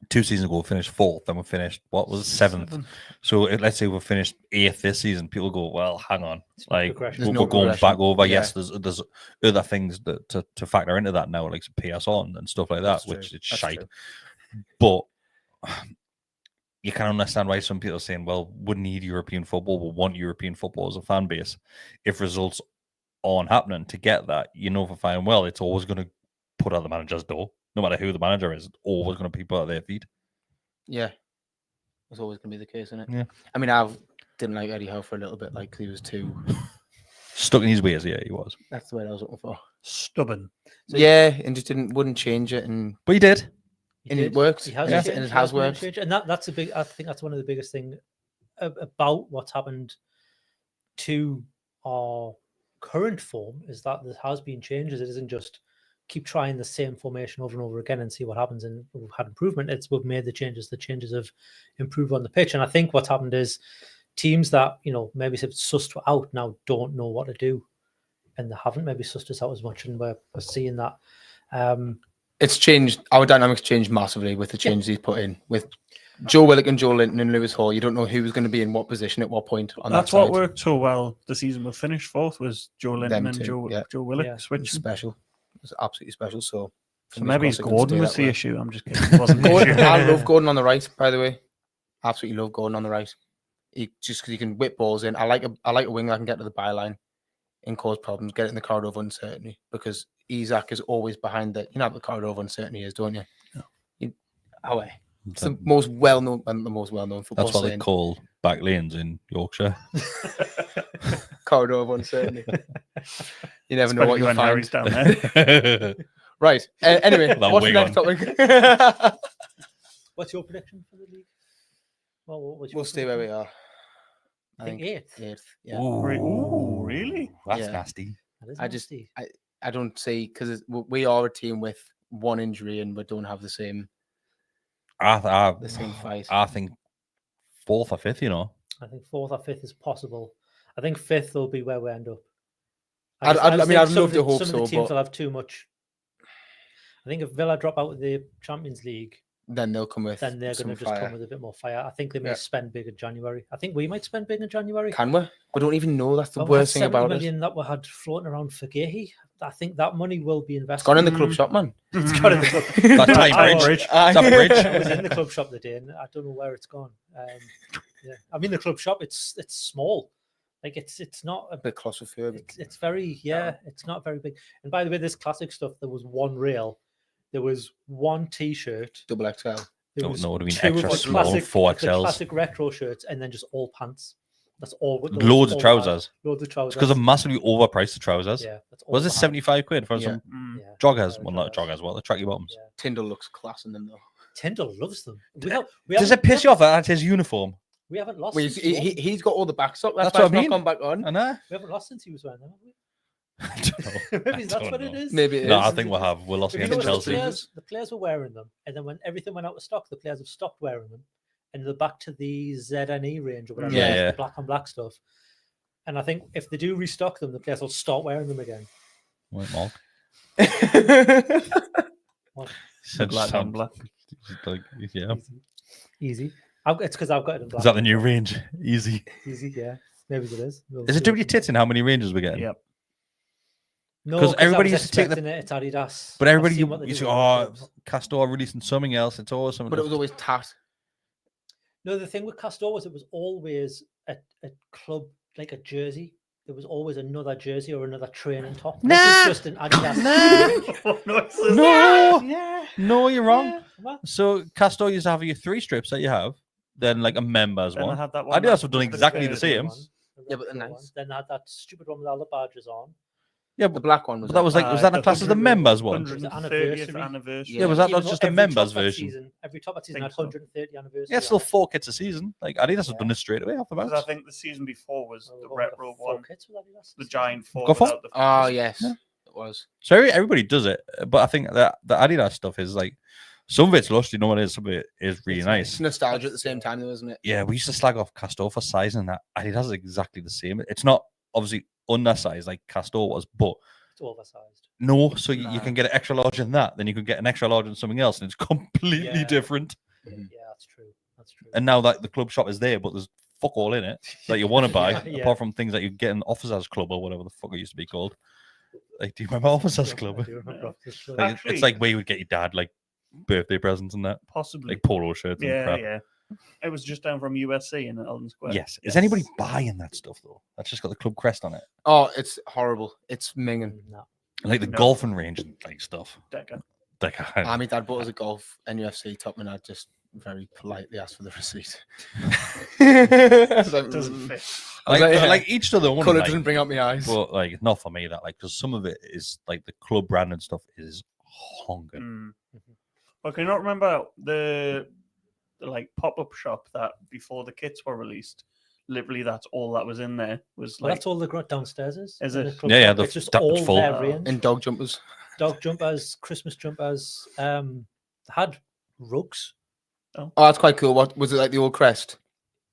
2 seasons ago we finished 4th, then we finished what was it, 7th. So let's say we finished 8th this season. People go, well, hang on, like we're going back over. Yeah. Yes, there's other things that to factor into that now, like PSR and stuff like that, That's which true. it's That's shite. true. But you can understand why some people are saying, well, we need European football, we want European football as a fan base. If results aren't happening to get that, for fine well, it's always going to put out the manager's door. No matter who the manager is, it's always going to be put at their feet. Yeah, that's always going to be the case, isn't it? Yeah. I mean, I've didn't like Eddie Howe for a little bit. Like he was too. Stuck in his ways, yeah, he was. That's the word I was looking for. Stubborn. So yeah, and just wouldn't change it, and But he did. and it worked. He has yeah, changed, and it he has made a worked. change. And that's a big. I think that's one of the biggest thing about what's happened to our current form is that there has been changes. It isn't just keep trying the same formation over and over again and see what happens, and we've had improvement. We've made the changes have improved on the pitch. And I think what's happened is teams that, maybe sussed out now don't know what to do, and they haven't maybe sussed us out as much, and we're seeing that. It's changed. Our dynamics changed massively with the changes he's put in. With Joe Willock and Joe Linton and Lewis Hall, you don't know who's going to be in what position at what point on That's that what side. worked so well. The season we finished fourth was Joe Linton and Joe Willock It was switching. special. It was absolutely special. So Maybe it's Gordon was the issue. I'm just kidding. It wasn't Gordon, the issue. I love Gordon on the right, by the way. Absolutely love Gordon on the right. Just because he can whip balls in. I like a winger that can get to the byline and cause problems, get it in the corridor of uncertainty, because Isak is always behind the corridor of uncertainty is, don't you? No. It's the most well-known football That's what they saying. call back lanes in Yorkshire. Corridor of uncertainty. You never know what you'll when find. Harry's down there. Right. Anyway, That what's the wig next on. topic? What's your prediction for the league? Well, what's your We'll stay where we are. I think eighth. Eighth. Yeah. Ooh, really? That's Yeah. nasty. That is I just- nasty. I don't see, because we are a team with one injury and we don't have the same I same fight. think fourth or fifth, I think fourth or fifth is possible. I think fifth will be where we end up. I'd just think love some to of the- hope some so, of the teams but will have too much. I think if Villa drop out of the Champions League, then they'll come with then they're some going to just fire. come with a bit more fire. I think they may Yeah. spend big in January. I think we might spend big in January. Can we? We don't even know. That's the Well, we had worst thing 70 about it. million that we had floating around for Gehi. I think that money will be invested. It's gone in the club shop, man. It's gone in the club. That time Our- bridge. Aye. Is that bridge? It was in the club shop the day, and I don't know where it's gone. Yeah, I mean the club shop. It's small, like it's not a bit claustrophobic. It's very it's not very big. And by the way, this classic stuff. There was one rail, there was one T-shirt, Double XL. there No, was it would have been two of extra the small, classic, 4XLs. the classic retro shirts, and then just all pants. That's all. Loads of all we had. trousers. Loads of trousers. Because I'm massively overpriced the trousers. Yeah, that's all Was we it had. 75 quid for Yeah. some Yeah. joggers? Yeah, Well, not joggers, well, the tracky bottoms. Yeah. Tyndall looks class in them though. Tyndall loves them. We Does haven't- it piss you off that that's his uniform? We haven't lost. Well, since he won. he's got all the back stock. That's That's why what it's I not mean. gone back on. I know. We haven't lost since he was wearing them, have we? I don't know. Maybe I that's don't what it know. is. Maybe it No, is. I think we'll have. We're lost But you against know what, Chelsea. the players were wearing them, and then when everything went out of stock, the players have stopped wearing them, and they're back to the ZNE range or whatever, Yeah, yeah. the black on black stuff. And I think if they do restock them, the players will start wearing them again. Wait, Mark. What? Said Black on sound black. like, yeah. Easy. It's because I've got it in black. Is that the new range? Easy. Easy, yeah. Maybe it is. We'll Is it see. doing your tits in how many ranges we're getting? Yep. No, 'Cause everybody I was used to take the- expecting it. It's Adidas. But I've everybody seen what they used do to with go, other oh, clubs. Castor releasing something else. It's always something But it else. was always tat. No, the thing with Castor was it was always a club, like a jersey. There was always another jersey or another training top. Nah. This is just an Adidas. No, you're wrong. Yeah, come on. So Castor used to have your 3 strips that you have, then like a members Then I one. had that one. Adidas have done exactly the same. Yeah, but they're retro nice. one. Then I had that stupid one with all the badges on. Yeah, The but black one was. that was like, was that a class as the members one? 130th anniversary. anniversary. Yeah, was that Even not just though a every members top that version? season- every top that season Think had so. 130 anniversary. Yeah, it's still on it. 4 kits a season. Like Adidas have Yeah. done it straight away off the Because I bat. think the season before was Well, the we've only got retro 4 one, kits with Adidas. the giant four. Go for without the Oh fingers. yes, Yeah. it was. So everybody does it, but I think that the Adidas stuff is like some of it's lush. You know what it is? Some of it is really It's nice. It's nostalgia at the same time, though, isn't it? Yeah, we used to slag off Castor for size, and that Adidas is exactly the same. It's not obviously undersized like Castor was, but It's oversized. no. So you Nah. can get an extra large in that, then you can get an extra large in something else, and it's completely Yeah. different. Yeah, that's true. That's true. And now that the club shop is there, but there's fuck all in it that you want to buy, Yeah. apart from things that you get in Officers Club or whatever the fuck it used to be called. Like, do you remember Officers I Club? do remember Officers Club. Like, Actually- it's like where you would get your dad like birthday presents and that, Possibly. like polo shirts and Yeah, crap. yeah. It was just down from USC in Eldon Square. Yes. Is anybody buying that stuff though? That's just got the club crest on it. Oh, it's horrible. It's minging. No. Like the No. golfing range and like stuff. Decker. Like My dad bought us a golf NUFC top, and I just very politely asked for the receipt. I was like, Doesn't fit. I was yeah, like each to their own. colour Like, doesn't bring out my eyes. but like not for me that like because some of it is like the club brand and stuff is honking. Mm. Well, can you not remember the like pop-up shop that before the kits were released? Literally, that's all that was in there. Was Well, like that's all the downstairs is. Is in it? the club Yeah, shop. the- It's just that all full. their range. And dog jumpers. Dog jumpers, Christmas jumpers. Had rugs. Oh, that's quite cool. What was it like? The old crest?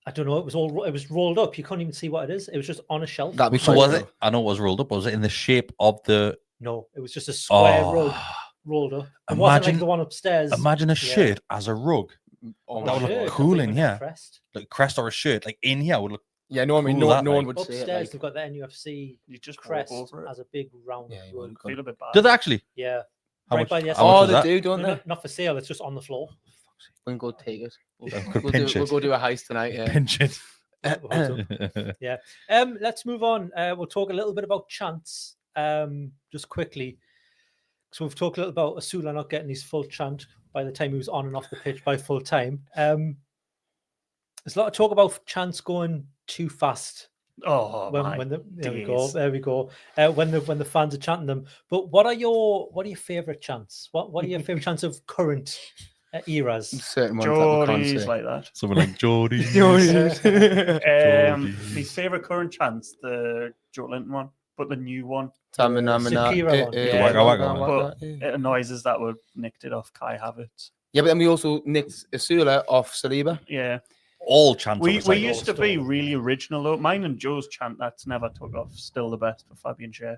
I don't know. It was rolled up. You couldn't even see what it is. It was just on a shelf. That'd be So quite was cool. it? I know it was rolled up. Was it in the shape of the? No, it was just a square Oh, rug rolled up. It wasn't like imagine- the one upstairs. Imagine a Yeah. shirt as a rug, Oh, that would look Shirt, I cool think, in with a here. crest. like crest or a shirt, like in here would look. yeah, no, I mean, Cool, no, that, no one like- would say Upstairs, it. Like, they've got the NUFC you just crest walk over it. as a big round yeah, you rug. would. Feel a bit bad. Did they actually? Yeah, How right much- by the how much Oh, was they that? do, don't No, they? not for sale. It's just on the floor. We can go take it. We'll, Could we'll, pinch we'll it. go do a heist tonight. Yeah. Pinch it. Let's move on. We'll talk a little bit about chants. Just quickly. So we've talked a little about Asula not getting his full chant by the time he was on and off the pitch by full time. There's a lot of talk about chants going too fast. Oh, When the, there we go. days. There we go. When the fans are chanting them. But what are your favorite chants? What are your favorite chants of current eras? Certain ones that we can't Geordie's say. like that. Something like Geordie. My favorite current chants, the Joe Linton one, but the new one. Shakira one. The Wagga Wagga one. But it annoys us that we nicked it off Kai Havertz. Yeah, but then we also nicked Asula off Saliba. Yeah, All chants. we like used to be really original though. Mine and Joe's chant that's never took off. Still the best for Fabian Schär.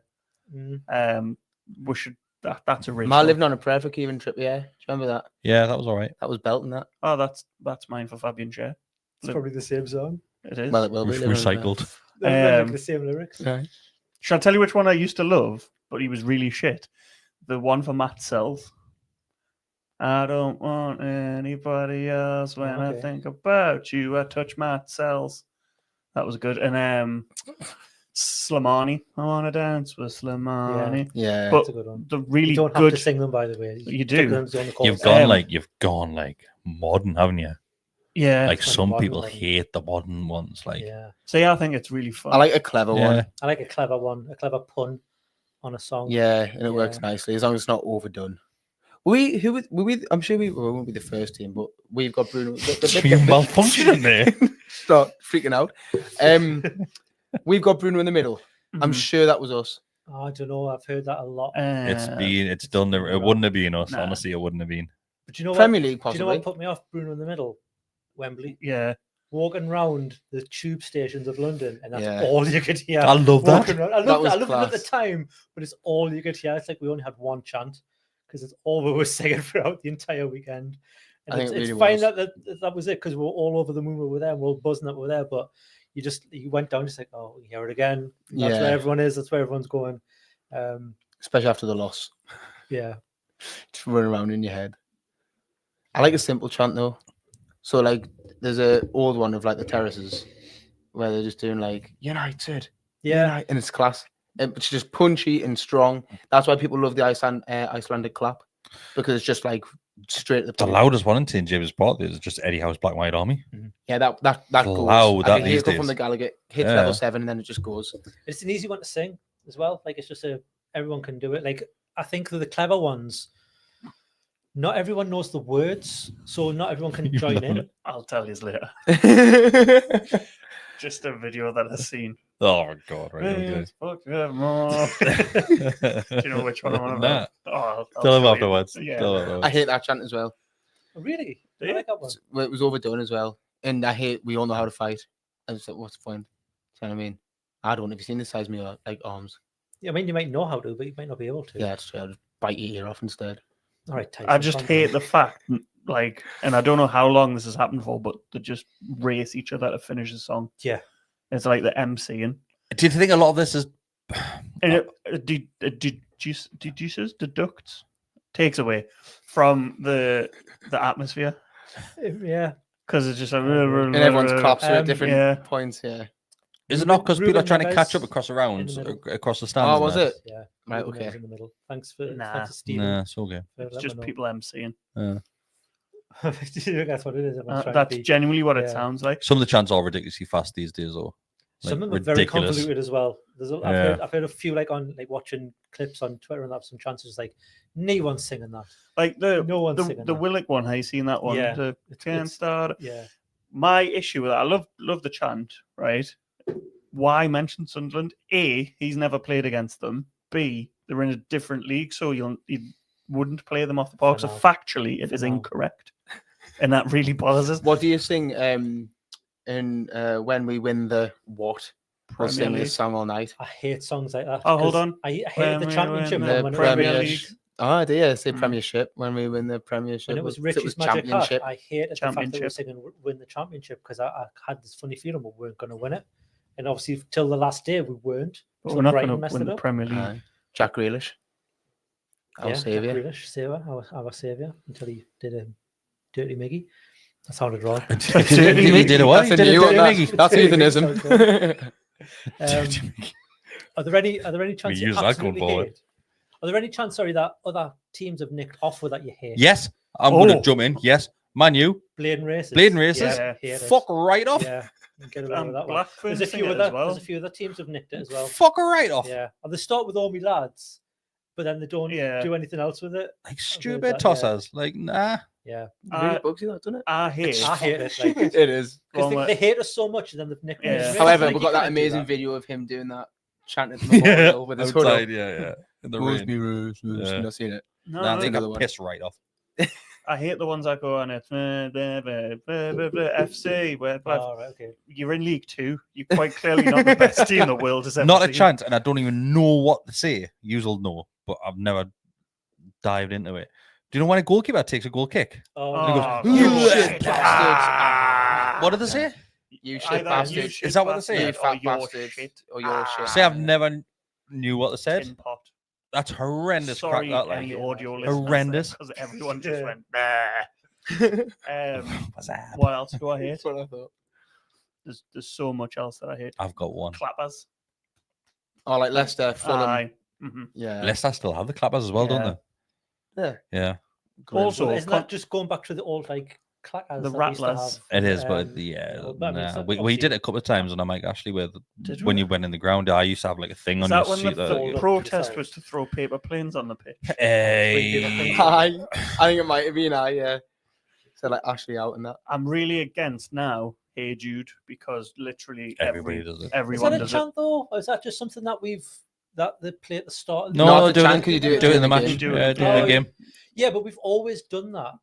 Mm. We should that's original. Ma living on a prayer for Kieran Trippier. Do you remember that? Yeah, that was all right. That was belting that. Oh, that's mine for Fabian Schär. It's probably the same song. It is. Well, it will be. living on a prayer. Recycled. They're like the same lyrics. Right. Shall I tell you which one I used to love, but he was really shit? The one for Matt Sells. I don't want anybody else when I Okay. think about you. I touch Matt Sells. That was good. And Slimani. I want to dance with Slimani. Yeah. But That's a good one. the You really don't have good. to sing them, by the way. You took do. them on the chorus. You've gone like modern, haven't you? Yeah. Like Kind of some modern people one. hate the modern ones. Like Yeah, See, I think it's really fun. I like a clever yeah. one. I like a clever one, a clever pun on a song. Yeah, and it works Yeah. nicely as long as it's not overdone. I'm sure we won't be the first team, but we've got Bruno. You malfunctioning there. Start freaking out. We've got Bruno in the middle. I'm Mhm. sure that was us. Oh, I don't know. I've heard that a lot. It's done. It wouldn't have been us. Nah. Honestly, it wouldn't have been. But you know Premier what? League, Do you know possibly. what put me off Bruno in the middle? Wembley. Yeah. Walking round the tube stations of London, and that's Yeah. all you could hear. I love that. Walking around. I That loved was it at the class. time, but it's all you could hear. It's like we only had one chant because it's all we were singing throughout the entire weekend. And I think it's it really fine was. that was it because we were all over the moon. We were there, we were all buzzing that we were there, but you went down just like, oh, we hear it again. That's Yeah. where everyone is. That's where everyone's going. Especially after the loss. Yeah. Just run around in your head. I like a simple chant though. So like there's a old one of like the terraces where they're just doing like United. Yeah. United, and it's class. It's just punchy and strong. That's why people love the Icelandic clap. Because it's just like straight to the The point. loudest one in St James Park is just Eddie Howe's Black and White Army. Yeah, that goes. Loud, I that can hear these it go from days. the Gallowgate, hits Yeah. level 7, and then it just goes. It's an easy one to sing as well. Like it's just everyone can do it. Like I think the clever ones, not everyone knows the words, so not everyone can join in. I'll tell you later. Just a video that I've seen. Oh my god! Right, okay. Fuck them all. Do you know which one I'm on Nah. about? Oh, I'll Tell him show you. afterwards. Yeah. Tell him afterwards. I hate that chant as well. Really? Do I you? like that one. Well, it was overdone as well. And I hate we all know how to fight. I was like, what's the point? Do you know what I mean? I don't. Have you seen the size of me like arms? Yeah, I mean, you might know how to, but you might not be able to. Yeah, it's true. I'll just bite your ear off instead. All right, Tyson, I just calm hate down. the fact, like, and I don't know how long this has happened for, but they just race each other to finish the song. Yeah. It's like the MCing. Do you think a lot of this is? And deducts takes away from the atmosphere Yeah. because it's just like, And everyone's claps are at different yeah. points. Yeah. Is it not because people are Ruben trying to catch Neves up across the rounds, in the middle. across the stands? Oh, and was that? it? Yeah. Right, Ruben okay. Neves in the middle. Thanks for Nah. thanks to Stephen. Nah, it's okay. for It's letting just me know. people MCing. That's what it is. Everyone's trying to That's be- genuinely what it yeah. sounds like. Some of the chants are ridiculously fast these days, though. Some Like, of them are very ridiculous. convoluted as well. There's I've heard a few like on like watching clips on Twitter and that some chances like no one's singing that. Like the No one's singing the that. Willock one. Have you seen that one? Yeah, The it's- Can't Start. Yeah. My issue with that, I love the chant, right? Why mention Sunderland? A, he's never played against them. B, they're in a different league, so you wouldn't play them off the park. So now. factually, it is now. incorrect, and that really bothers us. What do you sing in when we win the what? We'll Premier sing League. this song all night. I hate songs like that. Oh, hold 'cause on. I hate When the we championship win one the when it Premier was League. Oh, dear, say Mm. Premiership when we win the Premiership. when it was it Richie's Magic Hat. Championship. I hated the fact that we were Championship. singing win the championship because I had this funny feeling we weren't going to win it, and obviously till the last day we weren't. But till we're not Brighton going to messed win it the up. Premier League. Aye. Jack Grealish. Our Yeah, Jack saviour. Grealish, our saviour, until he did a dirty Miggy. That sounded wrong. He did a what? That's He a did a new one. dirty That's Miggy. heathenism. Are there any chances you use that going absolutely forward. hate? Are there any chance, sorry, that other teams have nicked off with that you hate? Yes, I'm going Oh. to jump in. Yes, Man U, Blading races. Blading races. Yeah, hate it. fuck right off. Yeah, get away with that one. Blackburn There's a sing few it other as well. there's a few other teams have nicked it as well. Fuck right off. Yeah, and they start with all me lads, but then they don't Yeah. do anything else with it. Like that, stupid yeah. tossers. Like, nah. Yeah, Really bugs you, that, doesn't it? I hate. I hate it. Like, It is. because Well, they hate us so much, and then they've nicked. Yeah. races. However, Like, we've you got that can't do amazing that. video of him doing that, chanting to Memorial with his hood up. Outside, yeah. In the rain. Yeah. I've not seen it. No, Nah, no, they another got one. pissed right off. I hate the ones that go on it. FC, where Oh, right, okay. you're in League Two. You're quite clearly not the best team the world has ever Not a seen. chance, and I don't even know what to say. You'll know, but I've never dived into it. Do you know when a goalkeeper takes a goal kick? Oh, Oh, You you shit bastards. What did they say? You shit Either bastard. you shit Is that what they say? You bastard or fat you're bastard. shit. Or you're shit. Say I've never knew what they said. Tin pot. That's horrendous. Sorry, Crap, that, any like. audio listeners. Horrendous. Because everyone just Yeah. went, nah. What's that? What else do I hate? That's what I thought. There's so much else that I hate. I've got one. Clappers. Oh, like Leicester, Fulham. Aye. Mhm. Yeah. Leicester still have the clappers as well, don't Yeah. they? Yeah. Yeah, Also, Well, isn't that just going back to the old like clackers? The that we used to rattlers. have? it is, but Um, yeah, well, I mean, it's nah. not- We did obviously- it a couple of times on a mic actually with Did when we? you went in the ground. I used to have like a thing Is on that your when seat. the fold up protest side? was to throw paper planes on the pitch? Hey. I think it might have been yeah. So like Ashley out and that. I'm really against now, Hey Jude, because literally Everybody does it. Is everyone that a does chant though, or is that just something that they play at the start? Of the No, Not no, the do chant, it. 'cause you Do do it in the game. match. Do it Yeah, in do it in the the game. Yeah, but we've always done that.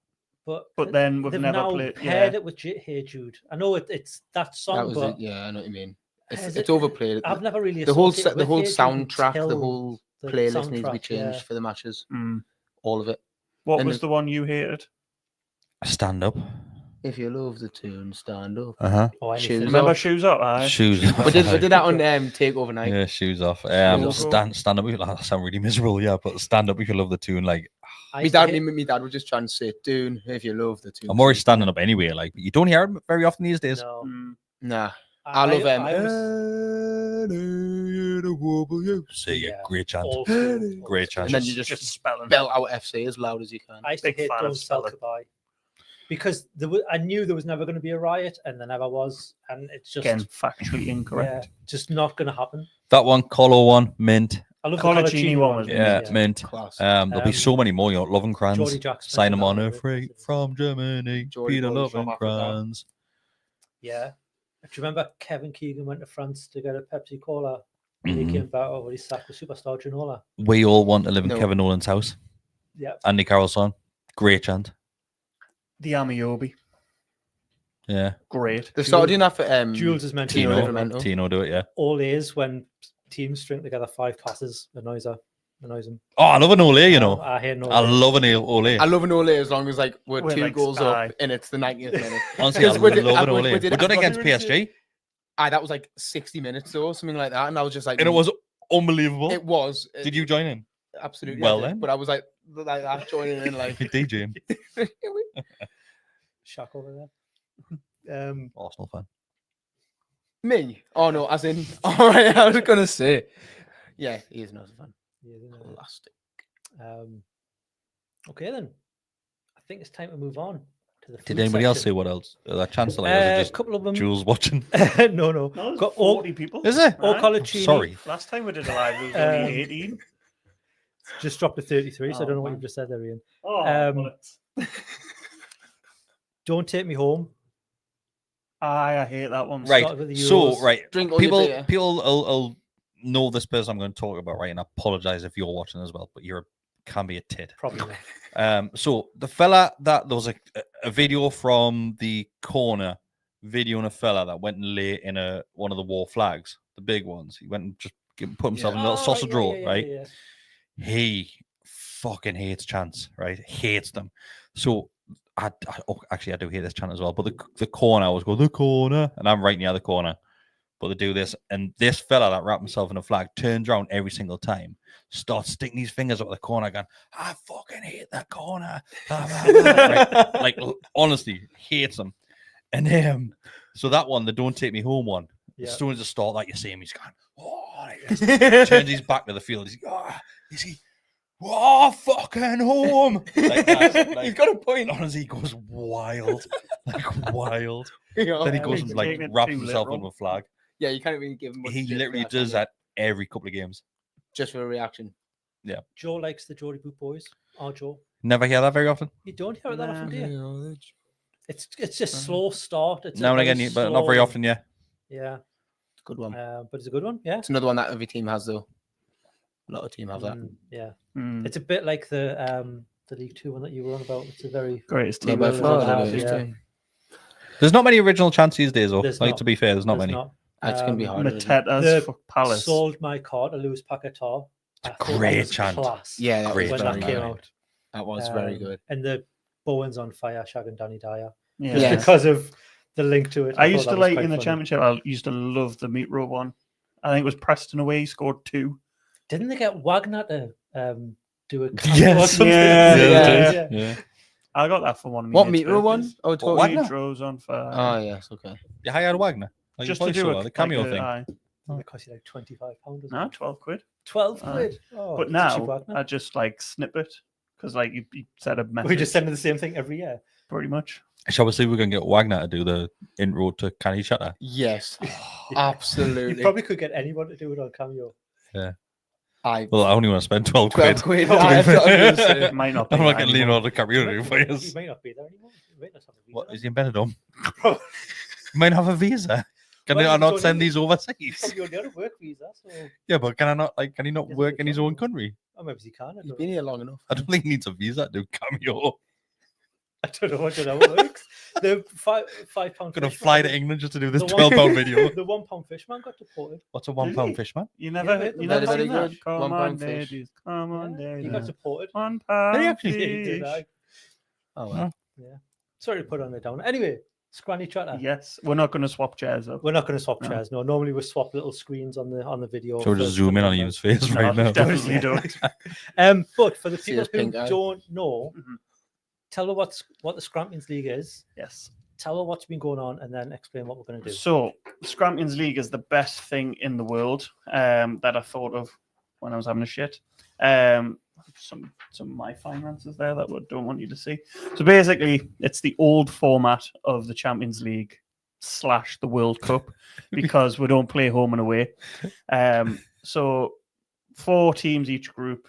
But then we've they've never now played. paired Yeah. it with Hey Jude. I know it's that song, That was but it. Yeah, I know what you mean. It's, Is it's it- overplayed. I've never really The whole associated the with whole Hey Jude soundtrack, the until whole the playlist needs to be soundtrack, changed yeah. for the matches. Mm. All of it. What And was the one you hated? Stand up. If you love the tune, stand up. Uh Oh, anything. Shoes Remember off. Shoes Up? Aye. Shoes. We did that on Takeover Night. Yeah, shoes off. Shoes Stand up. I sound really miserable. Yeah, but stand up. We could love the tune. Like I My used to dad, hate- my dad would just try and say, "Tune if you love the tune." I'm always standing up anyway. Like but you don't hear it very often these days. No. Mm. Nah, I love I was So yeah, Yeah. great chant. old school, Great old school. chant. And then you just spelling. belt out FC as loud as you can. I used to Big hate fan of Don't Sell spelling. Goodbye because I knew there was never going to be a riot, and there never was, and it's just Again, factually incorrect. just not going to happen. That one, Colo one, mint. I love Coloccini the Coloccini one one. was Yeah, mint. Class. There'll be so many more. You know, Loving Crans. Geordie Jackson. Sign them on a freight from Germany. Geordie Peter boy from Loving Africa. Crans. Yeah. Do you remember Kevin Keegan went to France to get a Pepsi Cola? And Mhm. he came back over his sack with Superstar Granola. We all want to live in No. Kevin Nolan's house. Yeah. Andy Carroll's son. Great chant. The Amiobi. Yeah. Great. They started doing that for Jules is meant to Tino know Livramento. Tino do it, yeah. all A's when teams string together 5 passes annoys him. Oh, I love an Ole, you know. I hate no. I love an Ole. I love an Ole as long as like we're We're 2 like, goals aye. up and it's the 90th minute. Honestly, I 'Cause we love did- an we Ole. did- We're done I against thought- PSG, That was like 60 minutes or something like that, and I was just like, and it was unbelievable. It was. Did you join in? Absolutely. Well I did, then. but I was like that joining in like. DJing. Shock over there. Arsenal fan. Me? Oh no, as in. All right, I was gonna say. Yeah, he is not a fan. Yeah, isn't it? Plastic. Okay then. I think it's time to move on the food Did anybody else say section. what else? That chance, like, was it A just couple of them. Jules watching? No. No, there's Got all, 40 people. Is it? all Aye. Colaccini. Sorry. Last time we did a live, it was Um, only 18. Just dropped to 33, so I Oh, don't know what man. you've just said there, Ian. Oh, Um, Don't Take Me Home. I hate that one. Right. Started with the So, Euros. right. Drink all your People beer. will know this person I'm going to talk about, right? And I apologize if you're watching as well, but can be a tit. Probably not. So the fella that there was a video from the corner videoing a fella that went and lay in one of the war flags, the big ones. He went and just put himself in a little sausage roll, right? Yeah. He fucking hates chants, right? Hates them. So actually, I do hate this chant as well. But the corner, I always go the corner, and I'm right near the corner. But they do this, and this fella that wrapped himself in a flag turns around every single time, starts sticking his fingers up the corner, going, "I fucking hate that corner." Right? Like honestly, hates them. And so that one, the "Don't Take Me Home" one. Yeah. As soon as I start that, you see him, he's going, "Oh," like this. Turns his back to the field. He's, is he? Oh, fucking home! Like that, like, He's got a point. honestly, he goes wild, like wild. Yeah. Then he goes he's and like taking it wraps too himself literal. in a flag. Yeah, you can't really give him much He shit for literally that, does can you? that every couple of games. Just for a reaction. Joe likes the Geordie Boot Boys. Our Joe. Never hear that very often. You don't hear it that often, do you? Yeah. It's just slow start. It's a Now and very again, but not very slow- often. Yeah. Yeah, Good one. but it's a good one. Yeah. It's another one that every team has, though. A lot of teams have that. Yeah. Mm. It's a bit like the League Two one that you were on about. It's a very Greatest Yeah, team. by Well, far, well, the yeah. greatest team. There's not many original chants these days, though. There's Like not. to be fair, there's not there's many. not. It's going to be harder. isn't it? Mateta's The for Palace. Sold my car to lose Pacatar. I thought that great was chant. class. Yeah, that Great was when very that came good. out. That was very good. And the Bowen's on Fire, Shag and Danny Dyer. Yeah. Just Yeah. because of the link to it. I thought used that to was like quite in the funny. championship. I used to love the meat row one. I think it was Preston away. He scored 2. Didn't they get Wagner to do a Yes. or something? Yeah. Yeah. I got that from one of my What mates' meter one? birthdays. Oh, What, totally. Wagner? Meat rows on fire. Oh, yes, okay. You hired Wagner. Like Just your to voice do over, a the cameo like a- thing. aye. It cost you like £25. No, 12 quid. 12 Aye. quid. Oh, But it's a cheap now Wagner. I just like snip it because like you said a message. We just send them the same thing every year. pretty much. Shall we see if we can get Wagner to do the intro to Canny Shatter? Yes, You absolutely. probably could get anyone to do it on Cameo. Well, I only want to spend 12 quid. 12 quid. Oh, I thought I was gonna say. It might not be. I'm not that getting anymore. Leonardo DiCaprio to do for He us. may not be there anymore. He might not have a visa. What is he in Benidorm? Probably. He might have a visa. Can Well, I he's not only- send these overseas? Probably only on a work visa, so Yeah, but can I not? Like, can he not Doesn't work he in his can? own country? or maybe he can. I He's don't, been here long enough. I don't think he needs a visa to do cameo. I don't know how it works. The £5 I'm gonna fish fly man- to England just to do this the one- £12 video. The £1 fish man got deported. What's a Did £1 he? fish, man? You never, Yeah, you very, never very seen that? good. Come One on, pound fish. ladies. Come on, Yeah, ladies. he got deported. 1 Did pound. he actually? He did, fish. aye. Oh, well. Sorry to put on the down. Anyway, Scranny Chatter. Yes, we're not going to swap chairs up. We're not going to swap No. chairs. No, normally we swap little screens on the video. So we'll just for zoom in on the Ian's face No, right now. definitely don't. But for the See people his who pink eye. don't know, Mhm. tell her what the Scrampions League is. Yes. Tell her what's been going on, and then explain what we're going to do. So, Scrampions League is the best thing in the world that I thought of when I was having a shit. Some of my finances there that I don't want you to see. So basically, it's the old format of the Champions League / the World Cup because we don't play home and away. So 4 teams each group,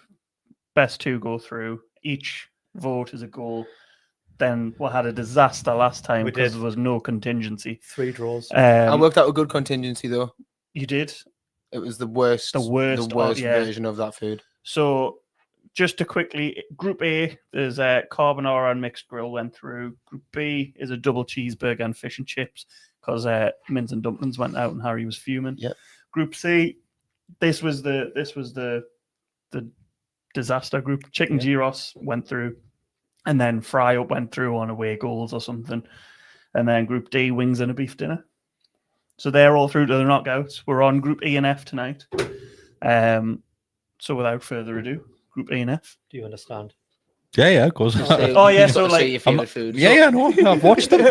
best 2 go through. Each vote is a goal. Then we had a disaster last time We because did. there was no contingency. 3 draws. I worked out a good contingency, though. You did. It was the worst worst, yeah. version of that food. So just to quickly, Group A, there's carbonara and mixed grill went through. Group B is a double cheeseburger and fish and chips because mince and dumplings went out and Harry was fuming. Yep. Group C, this was the disaster group. Chicken Yeah. gyros went through, and then fry up went through on away goals or something. And then Group D, wings and a beef dinner. So they're all through to the knockouts. We're on Group E and F tonight. So without further ado, Group E and F. Do you understand? Yeah, of course. Oh, yeah, so, Say like, your favorite food. Yeah, no, I've watched them.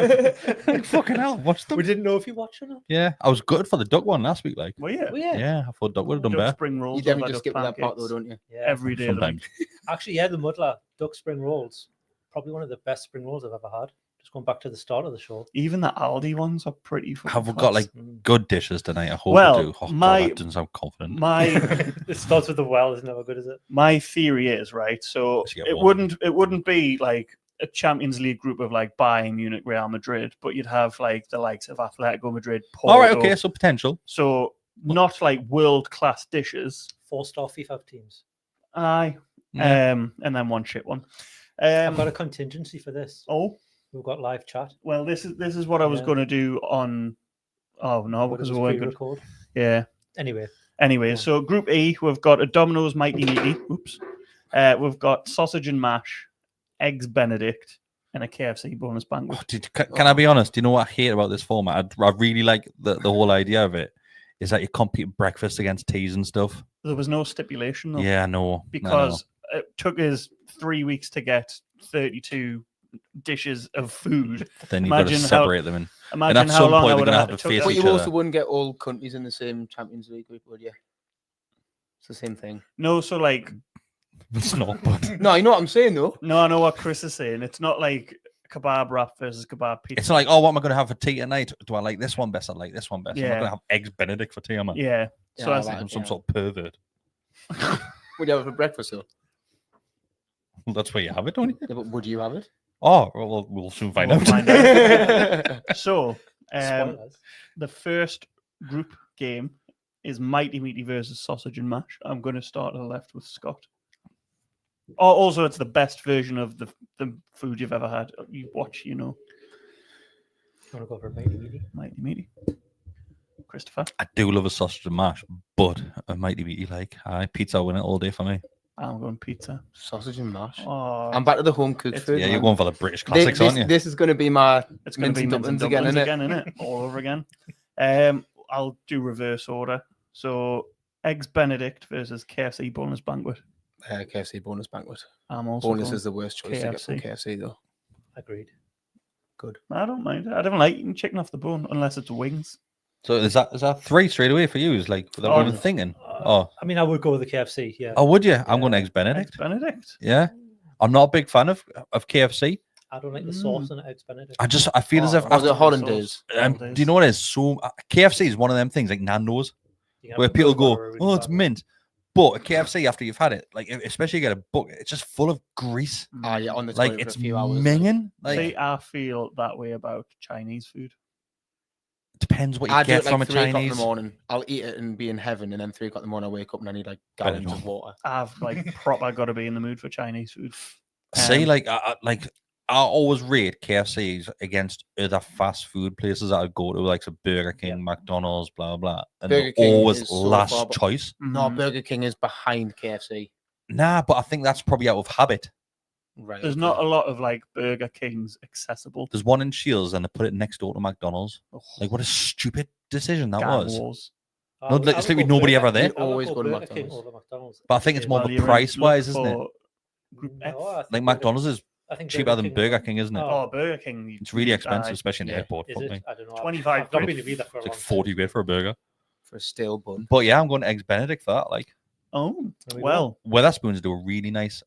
Like, fucking hell, I've watched them. We didn't know if you watched or not. Yeah, I was good for the duck one last week. Like, Well, yeah. Well, yeah. yeah, I thought duck would have done Duck better. spring rolls. You definitely over just duck skip that part, though, pancakes don't you? Yeah. every day of the Sometimes. Actually, yeah, the Muddler duck spring rolls, probably one of the best spring rolls I've ever had. Just going back to the start of the show. Even the Aldi ones are pretty fucking Have we got class. like good dishes tonight? I hope Well, we do. Oh, my- God, that doesn't sound confident. my It starts with the well. It's never good, is it? my theory is, right, so Let's get it one. wouldn't be like a Champions League group of like Bayern Munich, Real Madrid, but you'd have like the likes of Atletico Madrid, Porto. All right, okay, so potential. So not like world class dishes. 4-star FIFA teams. Aye. Yeah. And then one shit one. I've got a contingency for this. Oh, We've got live chat. well, this is what I was Yeah. going to do on. Oh no, because we weren't good. Record. Yeah. Anyway, Anyway, Yeah. so Group E, we've got a Domino's Mighty Meaty. Oops. We've got sausage and mash, eggs Benedict, and a KFC bonus banquet. Oh, can I be honest? Do you know what I hate about this format? I really like the whole idea of it. Is that you compete breakfast against teas and stuff. There was no stipulation though, Yeah, no. because it took us 3 weeks to get 32 dishes of food. Then you've got to imagine how- separate them in. Imagine at how some long point I they're would gonna have have to took face us. But each you other. also wouldn't get all countries in the same Champions League group, would you? It's the same thing. No, so like, It's not, but No, you know what I'm saying though. no, I know what Chris is saying. It's not like kebab wrap versus kebab pizza. it's not like, oh, what am I going to have for tea tonight? Do I like this one best? I like this one best. I'm Yeah. not going to have eggs Benedict for tea, am I? Yeah. So Yeah, that's like- I'm some yeah. sort of pervert. Would you have it for breakfast though? Well, that's where you have it, don't you? Yeah, but would you have it? Oh, well, we'll soon find We'll out. find out. So, spoilers. the first group game is Mighty Meaty versus Sausage and Mash. I'm going to start to the left with Scott. Oh, also, it's the best version of the food you've ever had. You watch, you know, You want to go for a Mighty Meaty? Mighty Meaty. Christopher, I do love a sausage and mash, but I might be like, pizza win it all day for me. I'm going pizza. Sausage and mash. Oh, I'm back to the home cooked It's- food. Yeah, man. you're going for the British Thi- classics, this, aren't you? This is going to be my it's going to be mince and mince and dumplings dumplings again, innit? again, innit? All over again. I'll do reverse order. So, Eggs Benedict versus KFC bonus banquet. KFC bonus banquet. I'm also Bonus going- is the worst choice to get from KFC. KFC though. Agreed. I don't mind it. I don't like eating chicken off the bone unless it's wings. So is that 3 straight away for you? Is like without Oh, even no. thinking? Oh, I mean, I would go with the KFC. Yeah. oh, would you? I'm going Yeah. eggs Benedict. Eggs Benedict. Yeah, I'm not a big fan of KFC. I don't like the sauce on eggs Benedict. I feel as if Oh, Was it After the Hollandaise? do you know what it is? So KFC is one of them things like Nando's You can where have people peanut butter go, or really "Oh, it's bad. mint," but a KFC after you've had it, like especially you get a book, it's just full of grease. Ah, yeah, on the Like toilet for it's a few hours. minging. Like See, I feel that way about Chinese food. depends what you I do get it from like a 3 o'clock in Chinese. the morning. I'll eat it and be in heaven, and then 3 o'clock in the morning I wake up and I need like gallons Benidorm. of water. I've like proper got to be in the mood for Chinese food. See, Um, I always rate KFCs against other fast food places that I go to, like Burger King, McDonald's, blah blah, and Burger they're King always is so last far, but- choice. No, mhm. Burger King is behind KFC. Nah, but I think that's probably out of habit. Right. There's not a lot of like Burger Kings accessible. There's one in Shields, and they put it next door to McDonald's. Ugh, Like, what a stupid decision that gang was. wars. I No, would- like, I it's would like go nobody Burger ever there. King- I would Always go go to Burger King McDonald's. over McDonald's. But I think it's more Well, of a you're in price wise, look isn't it? for Group F. No, I Like think McDonald's is I think cheaper than Burger King, isn't it? Oh, Oh, Burger King. It's really expensive, aye. especially in the yeah. airport. Is fuck it? me. I don't know. 25 I've not quid. been to either for a It's like long 40 quid for a burger. for a stale bun. But yeah, I'm going eggs Benedict for that. Like, Oh, There we go. well. Weatherspoons do a really nice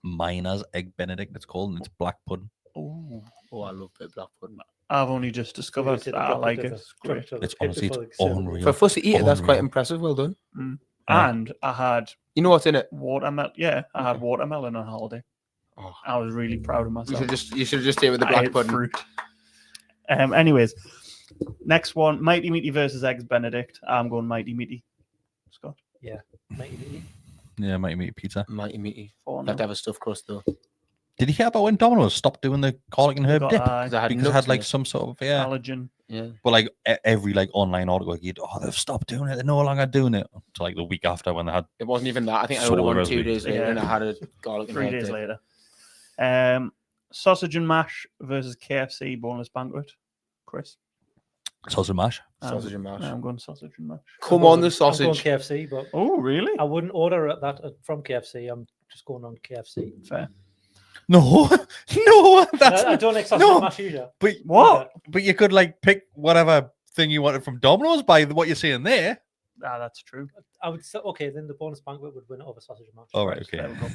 Miners egg Benedict, it's called, and it's black pudding. Oh, Oh, I love bit of black pudding. I've only just discovered So you that I drop like to it. the- It's drop great. to the It's pit honestly, before it's they serve it. unreal. For a fussy eater, that's quite Unreal. impressive. Well done. Yeah. And I had You know what's in it? watermelon. Yeah, I had watermelon on holiday. Oh, I was really proud of you myself. should have just stayed with the I black ate pudding. fruit. Anyways, next one, Mighty Meaty versus Eggs Benedict. I'm going Mighty Meaty. Scott. Mighty Meaty. Yeah, might meat pizza. Mighty meaty. 4-0. Have to have a stuffed crust though. Did you hear about when Domino's stopped doing the garlic and herb Got, dip? Because I had Because it nuts had in like it. some sort of, yeah. allergen. Yeah. But like every like online article, you'd, they've stopped doing it. They're no longer doing it. To like the week after when they had, It wasn't even that. I think I So would have won recipe. 2 days later Yeah. and I had a garlic and 3 herb days dip. later. Sausage and mash versus KFC boneless banquet. Chris. sausage and mash. Sausage and mash. I'm going sausage and mash. Come I'm on, going- the I'm going sausage. KFC, but Oh, really? I wouldn't order that from KFC. I'm just going on KFC. Fair. No, no, that's I don't like sausage no. and mash either. But What? But you could like pick whatever thing you wanted from Domino's by what you're saying there. That's true. I would say, okay, then the bonus banquet would win it over sausage and mash. All right, okay. There we go.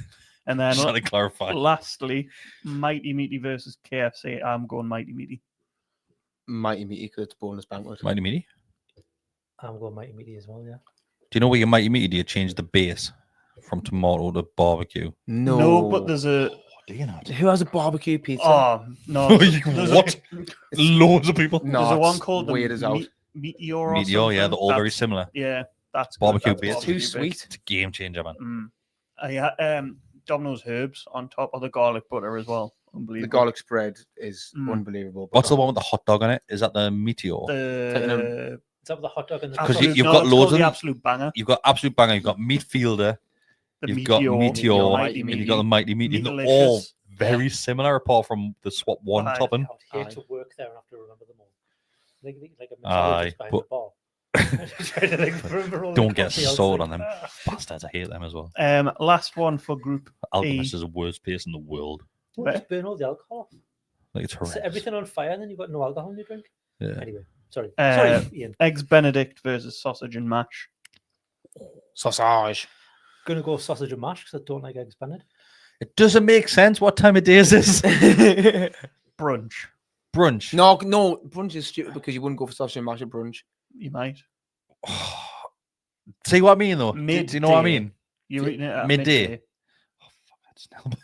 And then Just trying to clarify. lastly, Mighty Meaty versus KFC. I'm going Mighty Meaty. Mighty Meaty because it's bonus banquet. Mighty Meaty. I'm going mighty meaty as well, yeah. Do you know where your Mighty Meaty? Do you change the base from tomato to barbecue? No, but there's a. Do you not? Who has a barbecue pizza? Oh no! there's What? Loads of people. No, There's a one it's called the weird as out. Meteor. Or Meteor, yeah, something. they're all very That's- similar. Yeah, that's good. Barbecue That's base. Too barbecue base. sweet. It's a game changer, man. Domino's herbs on top of the garlic butter as well. The Unbelievable. garlic spread is Mm. unbelievable. What's the one with the hot dog on it? Is that the Meteor? The It's up with the hot dog and the 'Cause sauce. you've no, got it's loads called of the them. absolute banger. You've got absolute banger. You've got meat fielder. The You've got Meteor. Mighty And Meaty. you've got the Mighty Meaty. They're Meatalicious. all very similar, apart from the swap one Aye. topping. I would hate to work there and have to remember them all. Like a Aye, mixologist behind but- the bar. Trying to, like, remember all the Don't get cocktails, sold like, on them bastards. I hate them as well. Last one for Group Alchemist E. is the worst place in the world. Don't just burn all the alcohol. Like it's Set horrendous. everything on fire and then you've got no alcohol in your drink. Yeah. Anyway, sorry. Uh, Sorry, Ian. Eggs Benedict versus sausage and mash. sausage. Gonna go sausage and mash because I don't like eggs Benedict. It doesn't make sense. What time of day is this? Brunch. Brunch. No, brunch is stupid because you wouldn't go for sausage and mash at brunch. You might. See what I mean, though? Do you know what I Midday. mean? You're eating it at Midday. midday. That's not-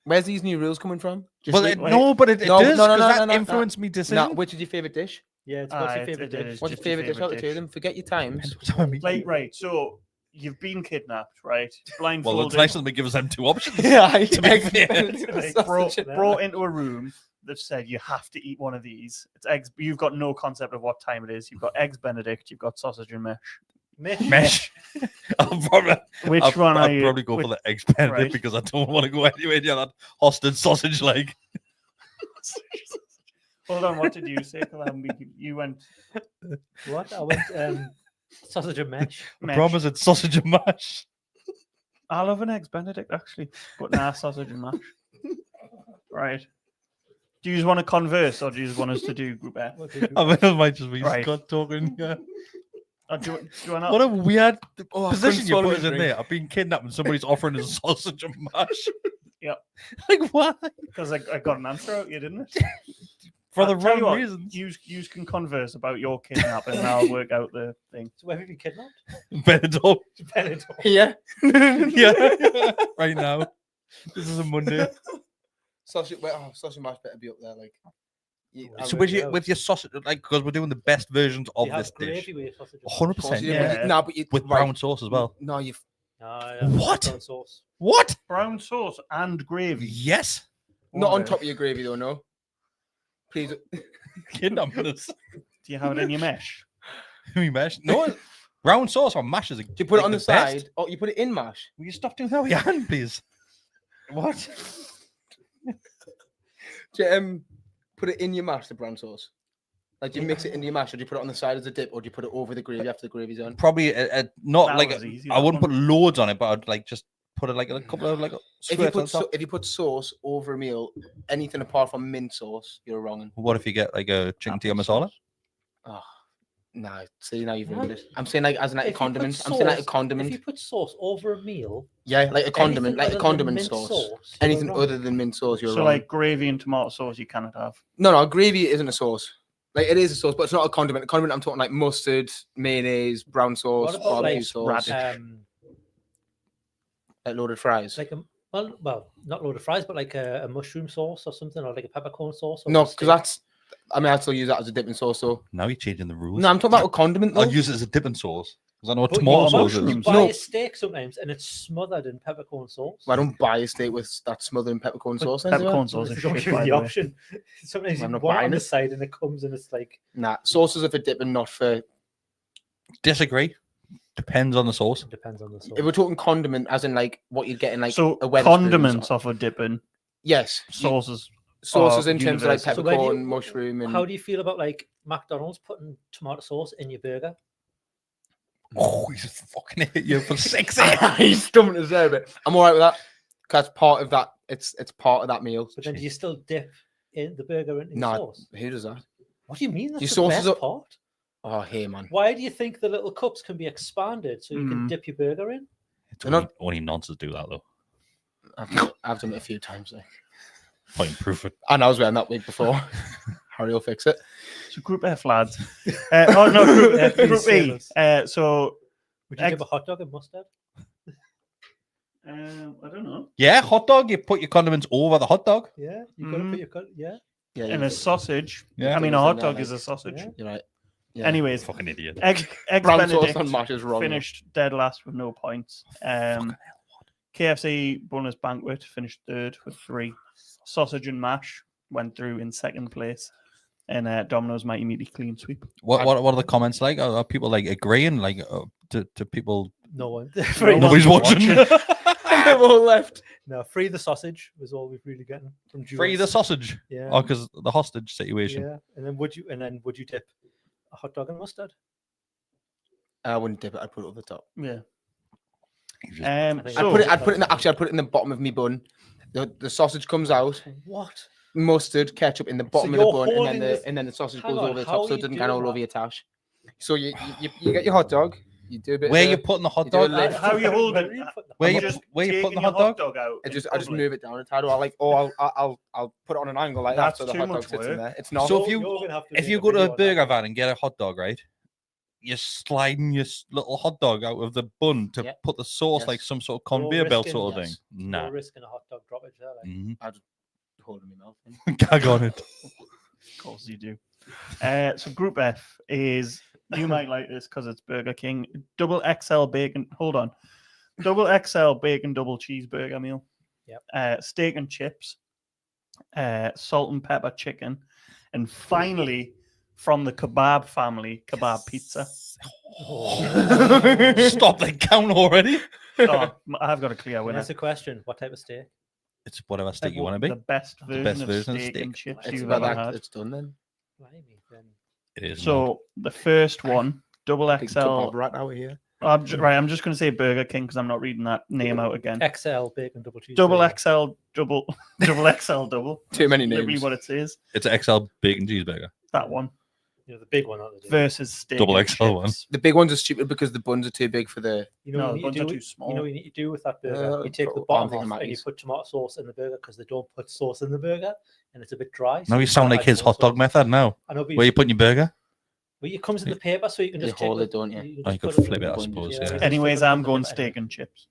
Where's these new rules coming from? Just Well, wait- no, but it No, does, no, no, 'cause no, that no, no, influenced me decision. Nah, which is your favorite dish? Yeah, it's what's Aye, your it- favourite it dish? is. What's your Just your favorite dish out of favourite the two of them? Forget your times. That's what I mean. Like, right, so you've been kidnapped, right? Well, Blindfolded. it's nice that they give us them two options. Yeah, To be eggs fair. Benedict with like, sausage. brought into a room. They've said you have to eat one of these. It's eggs. You've got no concept of what time it is. You've got eggs Benedict. You've got sausage and mesh. Mesh. I'll probably, Which I'll, one I'll are you? probably go for the eggs Benedict right. because I don't want to go anywhere near that hosted sausage leg. Hold on. What did you say? 'Cause I haven't been- You went What? I went sausage and mesh. I mesh. promise it's sausage and mash. I love an eggs Benedict actually, but nah, sausage and mash. Right. Do you just want to converse, or do you just want us to do group F? I mean, it might just be Right. Scott talking. Yeah. Or do you want What a weird Oh, I position couldn't you swallow put my us in drink. there. I've been kidnapped and somebody's offering us sausage and mash. Yep. Like, why? Because I got an answer out, you didn't it? For the I'll tell you wrong what, reasons. You can converse about your kidnapping, and I'll work out the thing. So where have you been kidnapped? Benidorm. Benidorm. Yeah. Yeah. Right now. This is a Monday. Sausage, sausage mash better be up there. Like, I So would- with your sausage, like, because we're doing the best versions of You have this dish. gravy with your sausage and mash. 100%. yeah. Yeah. Yeah. No, but you, With right. brown sauce as well. No, you've Yeah, What? brown sauce. What? Brown sauce and gravy. Yes. not on What? top of your gravy though. No, please. Kidnapping us. Do you have it in your mesh? We mash. No. Brown sauce or mash is a, Do you put it like on the best. side? Oh, you put it in mash. Will you stop doing that with your hand, please? What? Do you put it in your mash, the brown sauce? Like, do you mix it into your mash, or do you put it on the side as a dip, or do you put it over the gravy after the gravy's on? Probably not That like was easy, I that wouldn't one. put loads on it, but I'd like just put it like a couple of like If you squirts on put top. if you put sauce over a meal, anything apart from mint sauce, you're wrong. What if you get like a chicken tikka masala? Oh, nah. See, now you've What? ruined it. I'm saying like as an If you put condiment. I'm saying like a sauce- condiment. If you put sauce over a meal, Yeah, like a condiment, anything like a other than condiment mint sauce. you're Anything wrong. other than mint sauce, you're So wrong. like gravy and tomato sauce, you cannot have. No, gravy isn't a sauce. Like it is a sauce, but it's not a condiment. A condiment, I'm talking like mustard, mayonnaise, brown sauce, What about, barbecue like, sauce, like loaded fries. like a well, not load of fries, but like a mushroom sauce or something, or like a peppercorn sauce. Or No, a because steak. that's. I mean, I still use that as a dipping sauce. So Now you're changing the rules. no, I'm talking about a condiment. Though. I'll use it as a dipping sauce because I know what But tomato you sauce mushrooms is. buy No. a steak sometimes, and it's smothered in peppercorn sauce. I don't buy a steak with that smothered in peppercorn But sauce. Peppercorn sauce They is don't shit, give you by the the way. option. Sometimes you I'm not want it buying on the it. side, and it comes and it's like Nah, sauces are for dipping, not for. Disagree. Depends on the sauce. it depends on the sauce. If we're talking condiment, as in like what you're getting, like So a Wetherspoons condiments or- off of dipping, Yes, sauces. sauces are in terms of like universal. So where do you- peppercorn, mushroom, and How do you feel about like McDonald's putting tomato sauce in your burger? Oh, he's fucking hit you for 6 he's stumping us there, but I'm all right with that. Because part of that, it's part of that meal. But then do you still dip in the burger in No, sauce? who does that? What do you mean? That's You the sauces best up- part. Oh, hey, man. Why do you think the little cups can be expanded so you can dip your burger in? It's They're only nonsense do that though. I've done it a few times. Like. Point improve it. And I was wearing that wig before. Harry will fix it. So Group F, lads. Oh no, Group E. So Would you give a hot dog and mustard? I don't know. Yeah, hot dog. You put your condiments over the hot dog. Yeah, you got to put your Yeah, And a sausage. Yeah. I mean, a hot dog is a sausage. Yeah. You're right. Yeah. Anyways, Fucking idiot. Eggs Brown sauce Benedict on mash is wrong. finished dead last with no points. KFC bonus banquet finished third with 3. Sausage and mash went through in second place. And Domino's Mighty Meaty clean sweep. What are the comments like? Are people like agreeing? Like, to people? No one. Nobody's watching. They've all left. No, free the sausage was all we're really getting from Jules. Free the sausage. Yeah. Oh, because the hostage situation. Yeah. And then would you dip a hot dog and mustard? I wouldn't dip it. I'd put it over the top. Yeah. I'd put it in the bottom of my bun. The sausage comes out. What? Mustard, ketchup in the bottom of you're the bun, and holding then this- and then the sausage Hang goes on, over the how top, so are it you doesn't get all doing over your tash. So you get your hot dog. You do a bit. Where of you the- putting the hot you do a dog? lift. How you hold it? Where I'm you just putting the taking hot your dog? out I just in public. move it down a tad, or I'll put it on an angle like That's that, so the too hot dog much sits in work. there. It's not. So You're gonna have to if make you a go to video a on burger that. van and get a hot dog, right? You're sliding your little hot dog out of the bun to Yep. put the sauce Yes. like some sort of You're conveyor belt risking- sort of yes. thing. Nah. You're risking a hot dog droppage there. Like. Mhm. Holding my mouth. Gag on it. Of course you do. So Group F is, you might like this because it's Burger King. Double XL bacon. Hold on. Double XL bacon double cheeseburger meal. Yep. Steak and chips. Salt and pepper chicken. And finally, from the kebab family, kebab pizza. Stop the count already. Oh, I've got a clear winner. That's a question. What type of steak? It's whatever steak you want to be. The best version, best of, version of steak and steak. chips It's you've about ever that. had. It's done then. Blimey, then. It is. So the first one, double Big XL. kebab right now here. I'm just going to say Burger King because I'm not reading that name out again. XL bacon double cheese. Double XL double XL double. Too many Literally names. what it says. It's an XL bacon cheeseburger. That one You know, the big one. That they do. versus steak. Double and XL one. chips. The big ones are stupid because the buns are too big for the. You know, No, what the you buns need to are do, too small. You know what you need to do with that burger? You take the I'm bottom thinking off and you Maggie's. put tomato sauce in the burger because they don't put sauce in the burger and it's a bit dry. Now you sound like his hot dog method. method now. I know, but Where you putting your burger? well, it comes in the paper so you can You just hold take it, don't you? can Oh, just you put could it flip in it, I the suppose, bun, yeah. just Anyways, put it in I'm the going paper. steak and chips.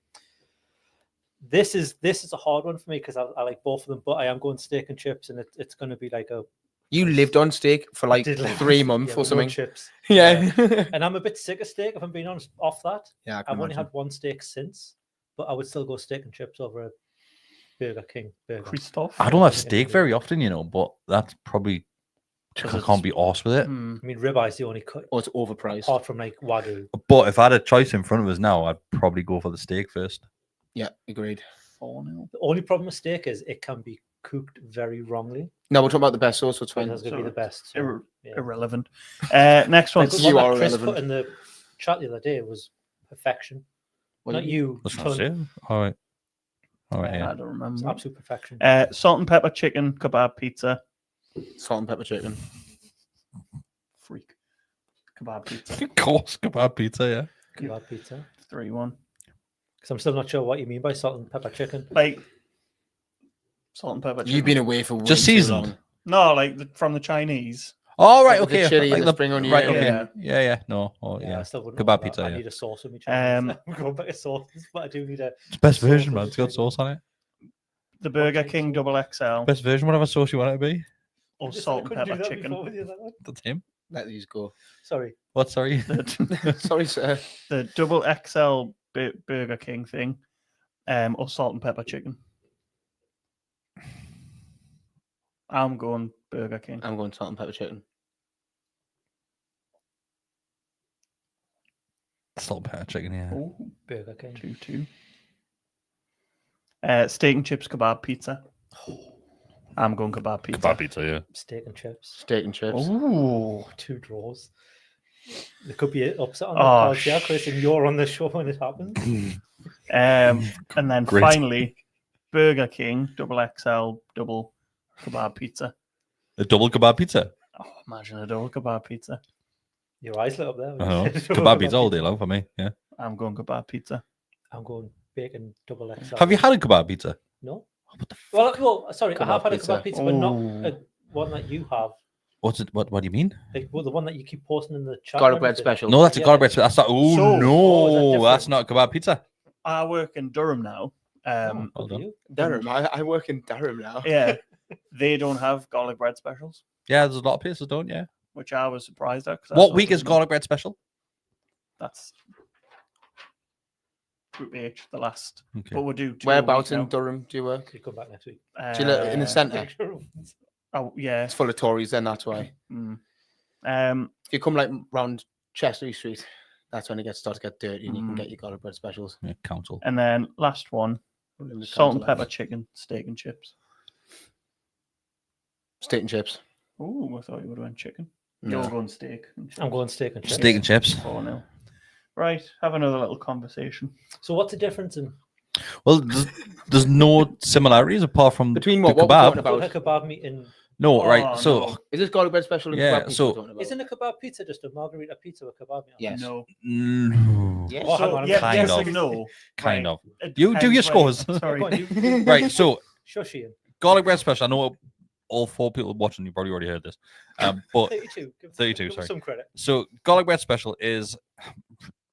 This is a hard one for me because I like both of them, but I am going steak and chips, and it's going to be like a You lived on steak for like did live 3 with- months yeah, or with no something. chips. Yeah. And I'm a bit sick of steak if I'm being honest. Off that, Yeah, I can I've only imagine. had one steak since, but I would still go steak and chips over a Burger King burger. Christoph. I don't have steak very often, you know, but that's probably I can't be arsed with it. Hmm. I mean, ribeye is the only cut Or it's overpriced. apart from like wagyu. But if I had a choice in front of us now, I'd probably go for the steak first. Yeah, agreed. 4-0. The only problem with steak is it can be cooked very wrongly. No, we're talking about the best sauce, so it's And fine. that's going to be So the best. So, Irre- yeah. Irrelevant. Next one. Like, You what are Chris irrelevant. put in the chat the other day was perfection. What Not did you. That's not Tony. it. All right. All right. I Yeah. don't It's remember. absolute perfection. Salt and pepper chicken kebab pizza. Salt and pepper chicken. Freak. Kebab pizza. Of course, kebab pizza. Yeah. Kebab pizza. 3-1. Because I'm still not sure what you mean by salt and pepper chicken. Like salt and pepper chicken. You've been away for way Just too seasoned. long. No, like from the Chinese. All right. With the Okay. chili like and the spring onion, Right. yeah. Okay. Yeah. Yeah. Yeah. No. Oh, Yeah, yeah. I still wouldn't Kebab want that. pizza, I yeah. need a sauce with me. Um, I'm going back to sauces, but I do need a. It's best Sauce version, with man. the It's got chicken. sauce on it. The Burger Okay, King so- double XL Best version, whatever sauce you want it to be. or Just- I salt and couldn't do pepper that chicken. before with you, that one. That's him. Let these go. Sorry. What? Sorry. The, Sorry, sir. the double XL Burger King thing, or salt and pepper chicken. I'm going Burger King. I'm going salt and pepper chicken. Salt and pepper chicken. Yeah. Oh, Burger King. 2-2. Steak and chips kebab pizza. I'm going kebab pizza. Kebab pizza. Yeah. Steak and chips. Steak and chips. Ooh. 2 draws. There could be an upset on the Oh, cards, yeah, Chris, and you're on the show when it happens. And then Great. finally, Burger King double XL double kebab pizza. A double kebab pizza. Oh, imagine a double kebab pizza. Your eyes lit up there. Kebab pizza all day long for me. Yeah. I'm going kebab pizza. I'm going bacon double XL. Have you had a kebab pizza? No. What the Well, sorry, I Kebab have had a pizza. kebab pizza, but not Ooh. one that you have. What's it? What do you mean? Like, well, the one that you keep posting in the chat. Garlic and bread everything. special. No, that's a Yeah. garlic bread. That's not. Oh So- no, is that that's different? not a kebab pizza. I work in Durham now. Oh, well good for done. you. Durham. I work in Durham now. Yeah, they don't have garlic bread specials, Yeah, there's a lot of places don't. Yeah. which I was surprised at. 'cause I What thought week they is would. garlic bread special? That's Group H, the last. Okay. But we'll do 2 Whereabouts a week in Durham do you work? You come back next week. now. Do you live in the centre? Oh yeah. It's full of Tories then, that's why. Mm. If you come like round Chester Street, that's when it starts to get dirty and you can Mm. get your garlic bread specials. Yeah, council. And then last one, Unlimited salt and council pepper hours. chicken, steak and chips. Steak and chips. Oh, I thought you would have went chicken. No. You're going steak. And chips. I'm going steak and chips. Steak and chips. 4-0. Right, have another little conversation. So what's the difference in Well, there's no similarities apart from Between the what we're kebab. talking about about? a kebab meat in? No, Oh, right. So no. Is this garlic bread special and Yeah, kebab pizza so- we're talking about? Isn't a kebab pizza just a margarita pizza with kebab meat on? Yes. No. mm, Yes. Oh, hang So, on, yeah, kind yes of. and no. kind Right. of. It You do your depends where- scores. Sorry. Go on, you- Right. So Shush, Ian. garlic bread special. I know all 4 people watching. You probably already heard this, but 32. Give, 32, give sorry. some credit. so garlic bread special is.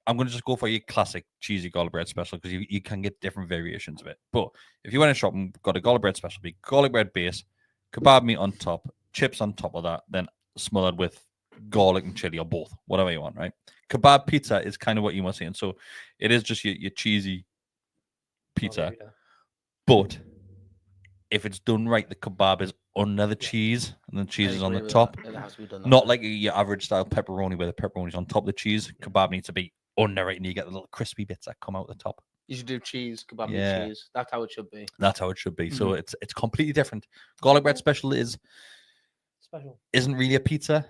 I'm going to just go for your classic cheesy garlic bread special because you can get different variations of it. But if you went in a shop and got a garlic bread special, be garlic bread base, kebab meat on top, chips on top of that, then smothered with garlic and chili or both, whatever you want, right? Kebab pizza is kind of what you were saying. So it is just your cheesy pizza. Margarita. But if it's done right, the kebab is under the cheese and the cheese I is on agree the with top. that. It has to be done that Not way. like your average style pepperoni where the pepperoni's on top of the cheese. Kebab needs to be under it and you get the little crispy bits that come out the top. You should do cheese, kebab Yeah. and cheese. That's how it should be. That's how it should be. So it's completely different. Garlic bread special Special. isn't really a pizza.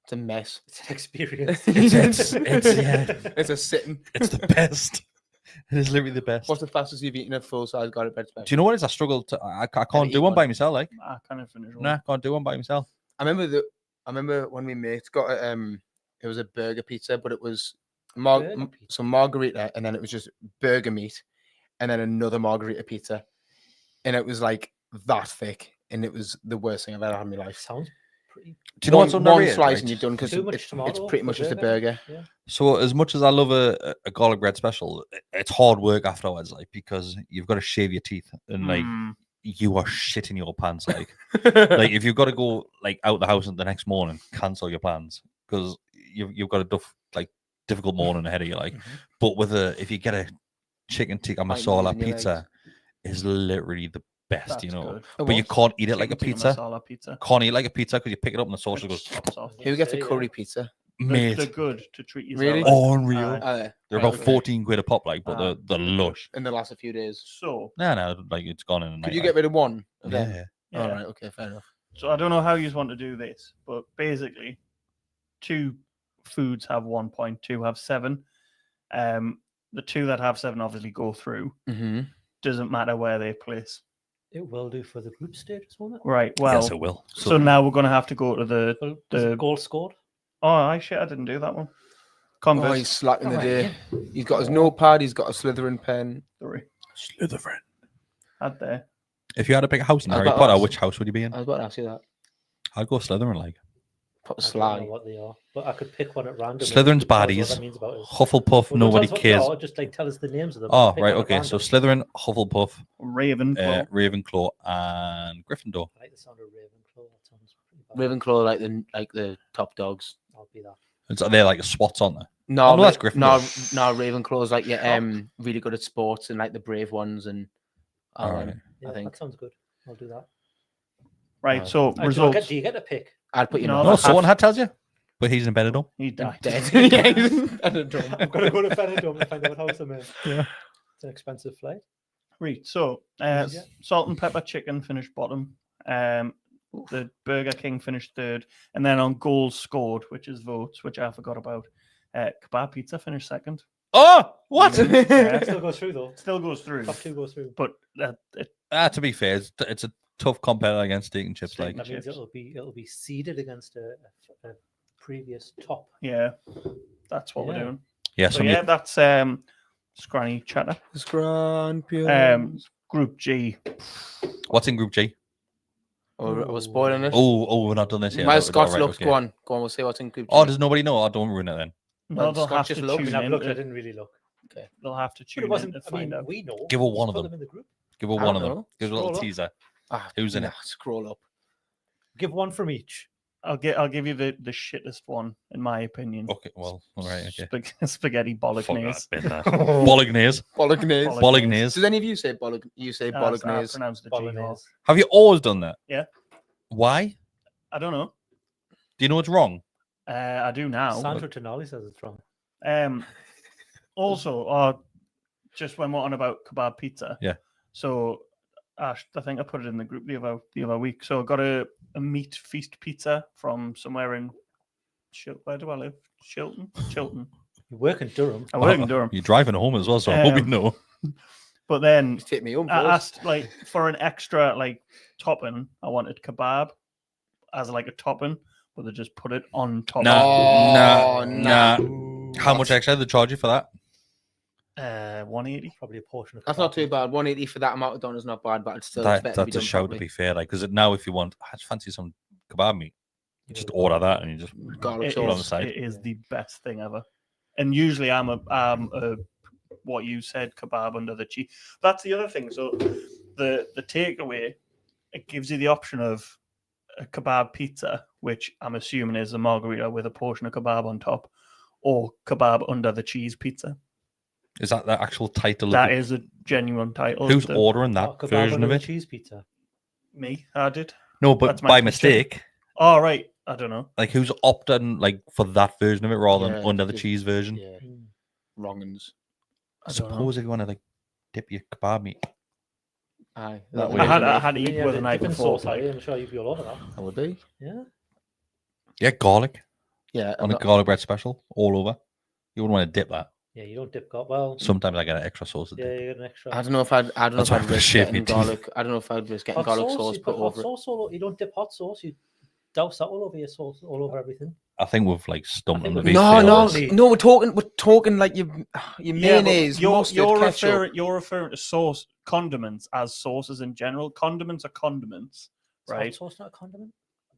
It's a mess. It's an experience. It's a sitting. It's the best. It is literally the best. What's the fastest you've eaten a full size garlic bread special? Do you know what it is? I struggle to. I can't eat do one one. by myself. Like, I kind of finished one. nah, can't do one by myself. I remember when we mates got it was a burger pizza, but it was Burger pizza? some margarita, and then it was just burger meat, and then another margarita pizza, and it was like that thick, and it was the worst thing I've ever had in my life. Sounds pretty. Do you know what's one underrated? slice right? and you're done because Too much it's tomato pretty for much just a burger? burger. Yeah. So as much as I love a garlic bread special, it's hard work afterwards, like because you've got to shave your teeth and like Mm. you are shitting your pants. Like if you've got to go like out the house the next morning, cancel your plans because you've got a difficult morning ahead of you. Like, but if you get a chicken tikka Might masala need in your pizza, is literally the best, That's you know. good. But you can't eat it like a Chicken tikka pizza. masala pizza. Can't eat like a pizza because you pick it up and the sauce It goes pops off. Who gets a Say, yeah. curry pizza? mate. They're good to treat yourself. Really? like. Unreal. Aye. They're Right, about okay. 14 quid a pop, like, but Aye. they're lush. In the last few days. So, No, like it's gone in a night. Could you like. get rid of one? Of them? Yeah. yeah. All right. Okay. Fair enough. So I don't know how you want to do this, but basically, 2 foods have 1 point, 2 have 7. The 2 that have 7 obviously go through. Mm-hmm. Doesn't matter where they place. It will do for the group stages, won't it? Right. Well, Yes, it will. so now we're going to have to go to the. Well, was The- it goal scored? Oh, I didn't do that one. Oh, Converse. he's slacking the Oh, day. He's got his notepad. He's got a Slytherin pen. 3. Slytherin. Had there. If you had to pick a house in I was Harry about to Potter, ask- which house would you be in? I was about to ask you that. I'd go Slytherin, like. Put I don't Sly. know what they are, but I could pick one at random. and Slytherin's tell us what baddies. that means about us. Hufflepuff, Well, don't nobody tell us what- cares. No, just like tell us the names of them. Oh, Pick right, one at okay. So random. Slytherin, Hufflepuff, Ravenclaw. Ravenclaw, and Gryffindor. I like the sound of Ravenclaw. That sounds pretty bad. Ravenclaw, like the top dogs. I'll be that. They're like SWATs, aren't they? No, Oh, no, that's Gryffindor. No, Ravenclaw's like really good at sports and like the brave ones and. All right. Yeah, think. that sounds good. I'll do that. Right. So Do you results. do you get a pick? I'd put you No, know. No, that's someone had tells you, but he's in Benidorm. He died. Dead. Yeah, he's in Benidorm. I'm gonna go to Benidorm to find out what house I'm in. Yeah. It's an expensive flight. Right. So Did you? salt and pepper chicken finished bottom. The Burger King finished 3rd, and then on goals scored, which is votes, which I forgot about. Kebab pizza finished 2nd. Oh, what? It still goes through though. Still goes through, Top 2 goes through. but To be fair, it's a tough competitor against steak and chips. Steak Like, and That means chips. it'll be seeded against a previous top. Yeah, that's what we're Yeah. doing. Yeah, So some yeah, that's Scranny Chatter. Group G. what's in Group G? Oh, I was spoiling it. Oh, we're not done this yet. My No, Scots right, looked. okay. Go on. We'll see what's in Group G. Oh, does nobody know? I don't ruin it then. No, Well, they'll Scott have to just looked. I tune mean, I've in. looked. I didn't really look. They'll have to But tune it in wasn't. to I find mean, out. we know. Give her Just one of put them. in the group. Give her I one don't of them. know. Give her a little Scroll up. teaser. Ah, Who's in nah, it? Scroll up. Give one from each. I'll give you the shittest one in my opinion. Okay, well, all right, okay. Spaghetti Fuck bolognese. that, bin that. Bolognese. Bolognese. Bolognese. Does any of you say bolognese? You say I bolognese. pronounced the G Bolognese. hole. Have you always done that? Yeah. Why? I don't know. Do you know what's wrong? I do now. Sandra Tonali says it's wrong. Also, just when we're on about kebab pizza. Yeah. So, Ash, I think I put it in the group the other week. So I got a meat feast pizza from somewhere in where do I live? Chilton. You work in Durham. I work in Durham. You're driving home as well, so I hope you know. But then Take me home. I First. asked like for an extra like topping. I wanted kebab as like a topping, but they just put it on top. Nah, Oh, nah. Ooh, How much extra did they charge you for that? 180. Probably a portion of. That's not kebab. too bad. 180 for that amount of done is not bad, but it's still better to be That's a done shout to properly. be fair, like because now if you want, I just fancy some kebab meat. You just order that and you just Garlic It put it on the sauce. side. It is the best thing ever. And usually I'm a what you said, kebab under the cheese. That's the other thing. So the takeaway, it gives you the option of a kebab pizza, which I'm assuming is a margarita with a portion of kebab on top, or kebab under the cheese pizza. Is that the actual title? That of is a genuine title. Who's The- ordering that Oh, kebab version under of the it? cheese pizza. Me, I did. No, but That's my by teacher. mistake. Oh, right. I don't know. Like who's opting like for that version of it rather than Yeah, under the just- cheese version? Yeah. Wrongins. I I don't know. suppose if you want to like dip your kebab meat. Aye. That way way. I had to Yeah, eat with a knife dipping before. sauce, are you? I'm sure you'd be all over that. That would be. Yeah. Yeah, garlic Yeah. on a garlic bread special all over. You wouldn't want to dip that. Yeah, you don't dip garlic. Well, Sometimes I get an extra sauce. To yeah, dip. you get an extra. I don't know if I'd That's why I'm gonna risk shave getting my teeth. garlic. I don't know if I'd risk getting Hot garlic sauce, sauce you put put hot over it. sauce all over. You don't dip hot sauce. You douse that all over your sauce, all over everything. I think we've like stumped I on think the we- beef. No, here. no, Honestly- no. We're talking like your Yeah, but mayonnaise, mustard, you're ketchup. referring to sauce condiments as sauces in general. Condiments are condiments, Is hot right? sauce not a condiment?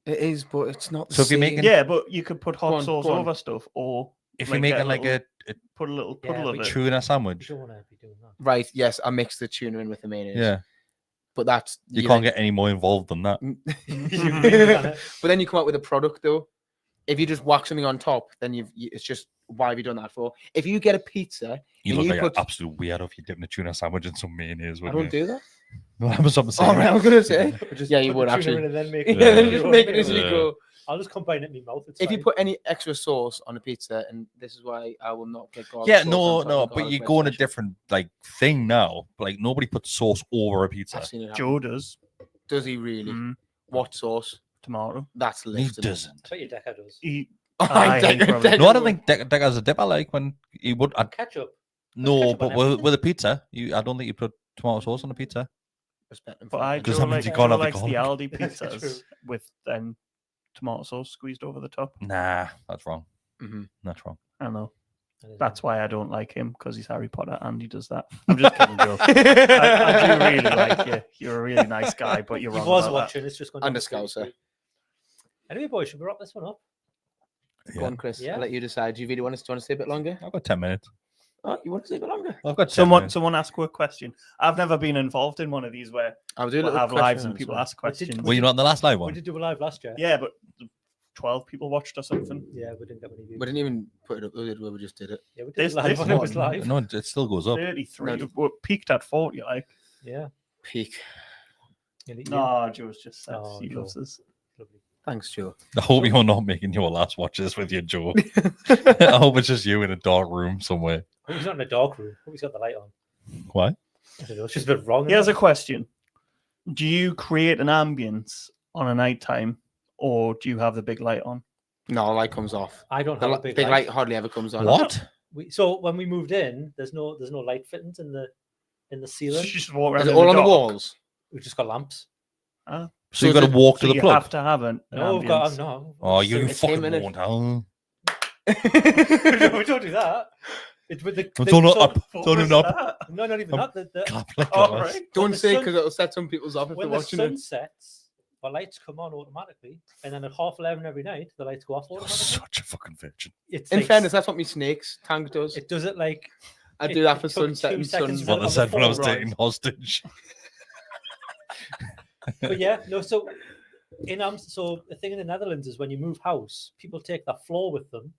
It is, but it's not. The So if you're same. making- Yeah, but you could put hot Go on, sauce go on. over stuff, or If you're get making like little- a put a little Yeah, puddle but of it. tuna You sandwich, don't want to be doing that. Right, yes, I mixed the tuna in with the mayonnaise. yeah, but that's you can't get any more involved than that. But then you come up with a product though. If you just whack something on top, then it's just why have you done that for? If you get a pizza, You and look you like put, an absolute weirdo if you dip a tuna sandwich in some mayonnaise. I Wouldn't don't you? do that. No, that was something. Oh, right, I'm gonna say, Just yeah, you put would the tuna actually. in and then make Yeah, it. then Yeah. just make it as you Yeah. go. I'll just combine it in my mouth. It's If you fine. put any extra sauce on a pizza, and this is why I will not get garlic. Yeah, sauce no, on top no, of but garlic you bread go on a special. different like thing now. Like nobody puts sauce over a pizza. I've seen it happen. Joe does. Does he really? Mm, What sauce? tomato. That's He lifting. doesn't. I bet your Decker does. He, I think probably- No, I don't think Deck has a dip. I like when he would. Ketchup. No, ketchup but on with everything. a pizza, I don't think you put tomato sauce on a pizza. Respect him but for I that. Because Joe, that means like, you Joe can't have the likes the garlic. Aldi That's true. pizzas with then tomato sauce squeezed over the top. Nah, that's wrong. Mhm. That's wrong. I know. That is That's why I don't like him, because he's Harry Potter and he does that. I'm just kidding, Joe. I do really like you. You're a really nice guy, but you're He wrong was about watching. It's just going And down a the screen. Scouser. Anyway, boys, should we wrap this one up? Go on, Chris. Yeah. I'll let you decide. Do you really want to stay a bit longer? I've got 10 minutes. Oh, you want to stay a bit longer? I've got 10 Someone, minutes. someone ask a question. I've never been involved in one of these where I'll do a we'll little have lives question and people answer. ask questions. Were you not in the last live We one? did do a live last year. Yeah, but 12 people watched or something. Yeah, we didn't get many views. We didn't even put it up. We just did it. Yeah, we did This- it live this when it was one- live. No, it still goes up. 33. No, We're peaked at 40, like. Yeah. Peak. Yeah. No, Joe's just said Oh, he Joe. loves us. Lovely. Thanks, Joe. I hope you're not making your last watches with your Joe. I hope it's just you in a dark room somewhere. Oh, he's not in a dark room. Oh, he's got the light on. Why? I don't know. It's just a bit wrong. Here's isn't a question. Do you create an ambience on a night time, or do you have the big light on? No, light comes off. it? I don't The have a big, big, light hardly ever comes on. What? So when we moved in, there's no light fittings in the So ceiling. you just walk around Is it in all on the dark? walls? We've just got lamps. So you've got to walk So to the you plug. have to have an No, we've got. ambience. No. Oh, you it's him, fucking innit? won't. Oh. No, we don't do that. It's with the. Don't know up. What Don't was know up. that? No, not even that. The, Clap like All that. right. Don't the say sun- because it'll set some people's off if they're when the watching sun it. sets, the lights come on automatically, and then at 11:30 every night, the lights go off You're automatically. such a fucking virgin. It's In like- fairness, that's what my snakes tank does. it does it like. I it- do that it for took sunset 2 and seconds sun. for What I on said the when I was phone. taking hostage. But yeah, no. So so the thing in the Netherlands is when you move house, people take the floor with them.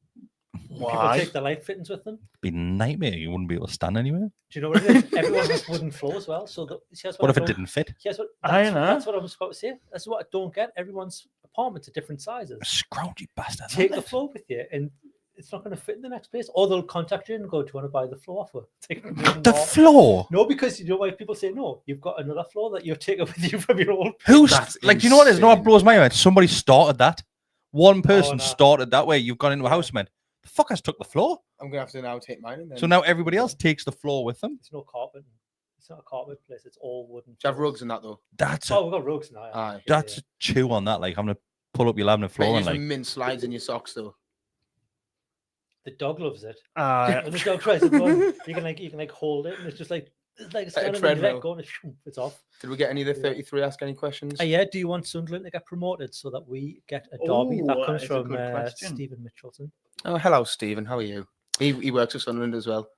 People Why? take the light fittings with them. Be a nightmare. You wouldn't be able to stand anywhere. Do you know what it is? Everyone has wooden floors, well. So What if it didn't fit? That's I know. that's what I was about to say. That's what I don't get. Everyone's apartments are different sizes. Scroungy bastard. Take the floor with you, and it's not going to fit in the next place. Or they'll contact you and go, "Do you want to buy the floor offer?" The floor. No, because you know why people say no. You've got another floor that you're taking with you from your old. Who's That's like? Do you know what it is? You know what insane. blows my mind? Somebody started that. One person no. started that way. You've gone into a Yeah. house, man. The fuckers took the floor. I'm gonna have to now take mine. And then... So now everybody else takes the floor with them. It's no carpet. It's not a carpet place. It's all wooden. Do you have floors. rugs and that though? That's Oh, we've got rugs now. Aye. that's a chew on that. Like I'm gonna pull up your laminate Mate, floor you and just like mint slides in your socks though. The dog loves it. Uh, When the dog tries to run, you can hold it, and it's just like it's like a stand and you let treadmill. go and it's off. Did we get any of the 33 ask any questions? Yeah, do you want Sunderland to get promoted so that we get a derby? Ooh, That that comes is a from good question. Stephen Mitchelton. Oh, hello, Stephen. How are you? He works at Sunderland as well.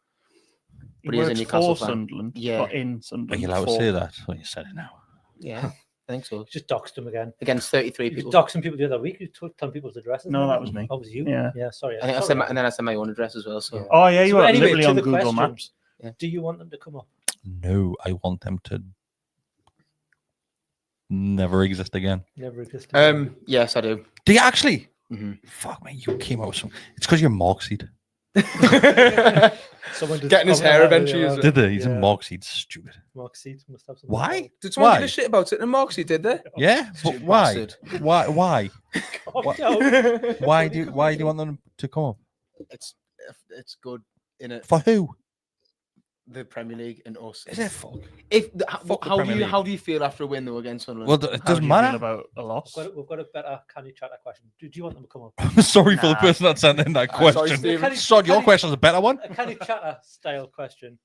But he is a works Newcastle for fan. Sunderland. Yeah. Not in are Sunderland. you allowed to for- say that? Well, you said it now. Yeah, I think so. Just doxed him again. Against 33 You people. doxing people the other week. You took telling people's addresses. No, and that everything. was me. Oh, was you? Yeah. Yeah. Sorry. I think I sorry, said my, Adam. and then I said my own address as well. So Yeah. Oh yeah, you So were anyway, literally to on the Google question. Maps. Do you want them to come up? No, I want them to never exist again. Never existed. yes, I do. Do you actually? Mhm. Fuck me, you came out with some. It's because you're Moxie. Someone just Getting his comment hair about it, eventually, yeah. is it? Did they? He's a Yeah. Moxie. Stupid. Mark Seat must have something. Why? Did someone Why? give a shit about it in Moxie, did they? Yeah, but Stupid why? bastard. Why? Calm down. Why do you want them to come up? It's good in it. For who? The Premier League and us. Is it fuck? If Fuck the Premier League. how do you feel after a win though against Sunderland? Well, it How do doesn't you feel matter. about a loss. We've got a better Canny chatter question. Do you want them to come up? I'm sorry for the Nah. person that sent in that Sorry, question. Stephen. Sod, your question's a better one. A Canny chatter style question,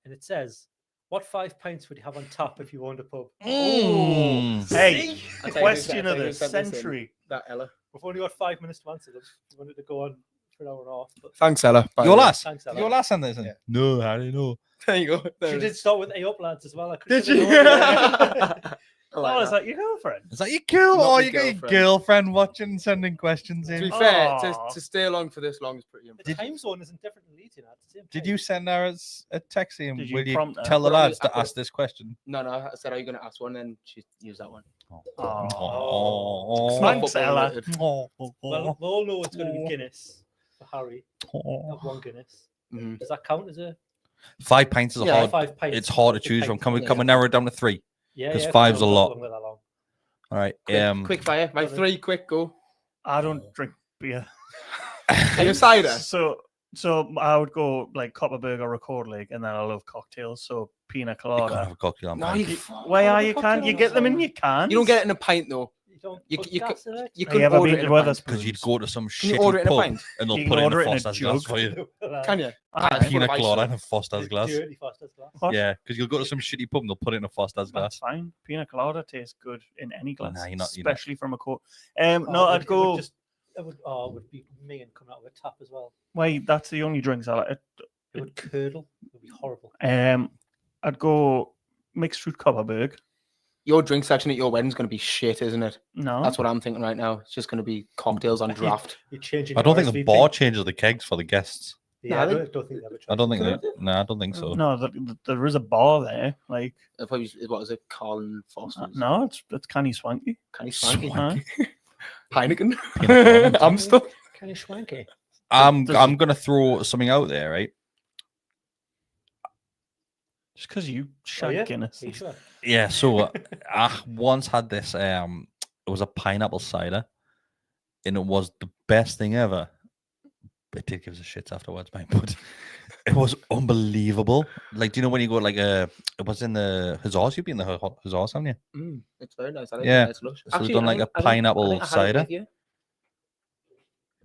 and it says, "What 5 pints would you have on tap if you owned a pub?" Mm. Hey, I'll tell you question who of the sent this in. century. That Ella. We've only got 5 minutes to answer them. We wanted to go on for an hour and a half, but Thanks, Ella. by Your the way. last. thanks, Ella. Your last sent this in. Yeah. No, how do you know? There you go. There She it did is. start with A up lads as well. I Did couldn't you? know. I Oh, like is that. that your girlfriend? Is that your girl? Not Oh, my you got your girlfriend. girlfriend watching, sending questions To be in. fair, Aw. to stay along for this long is pretty The impressive. time zone isn't different in Leeds, you know. At the same Did time. you send her a text saying, Did you will you prompt her? tell the Well, I lads to put- ask this question? No, I said, are you going to ask one? Then she used that one. Oh. It's not Thanks, football Ella. related. Well, we all know it's going to be Guinness for Harry. Have one Guinness. Mhm. Does that count as a 5 pints is a Yeah, hard. 5 pints? It's hard to Big choose pint, from. Can we yeah. narrow it down to 3? Yeah, 'cause yeah, five's a no, lot. don't go that long. All right. Quick fire. My Got it. 3, quick, go. I don't drink beer. Are you a cider? So I would go like Copperburger Record League, and then I love cocktails. So pina You can't have colada. a cocktail on No, pint. Why are you can't? You get them in your cans. You don't get it in a pint though. You don't You- put you gas in it? You Have could you ever order been it in to a pint. Because you'd go to some Can you order shitty it in a pub pint? and they'll You can put it in order a it in a Foster's glass jug. for you. Can you? Aye. Full Pina of ice colada in in it. a Foster's glass. Dirty Foster's glass. What? Yeah, because you'll go to some shitty pub and they'll put it in a Foster's That's glass. fine. Pina colada tastes good in any glass, Nah, you're not- especially from a court. Oh, No, I'd go. It would be me and coming out of a tap as well. Wait, that's the only drinks I like. It would curdle. It would be horrible. I'd go mixed fruit Copperberg. Your drink section at your wedding's going to be shit, isn't it? No, That's what I'm thinking right now. It's just going to be cocktails on draft. You're changing. I don't think the RSVP. bar changes the kegs for the guests. Yeah, No, I they- don't think they have a choice. I don't think Could that. No, I don't think so. no. There is a bar there. Like Probably, what is it? Colin Foster's. no, it's Canny Swanky. Can he swanky? Swanky. Heineken. Pina colada. Amstel. Kind of schwanky. I'm Does- gonna throw something out there, right? Just because you shag yeah? Guinness. Are you sure? Yeah. So I once had this. It was a pineapple cider, and it was the best thing ever. It did give us a shit afterwards, mate. But It was unbelievable. Like, do you know when you go like it was in the Hussars? You've been in the Hussars, haven't you? It's very nice. I like Yeah. it. Nice lush. So we've done like a pineapple cider. You.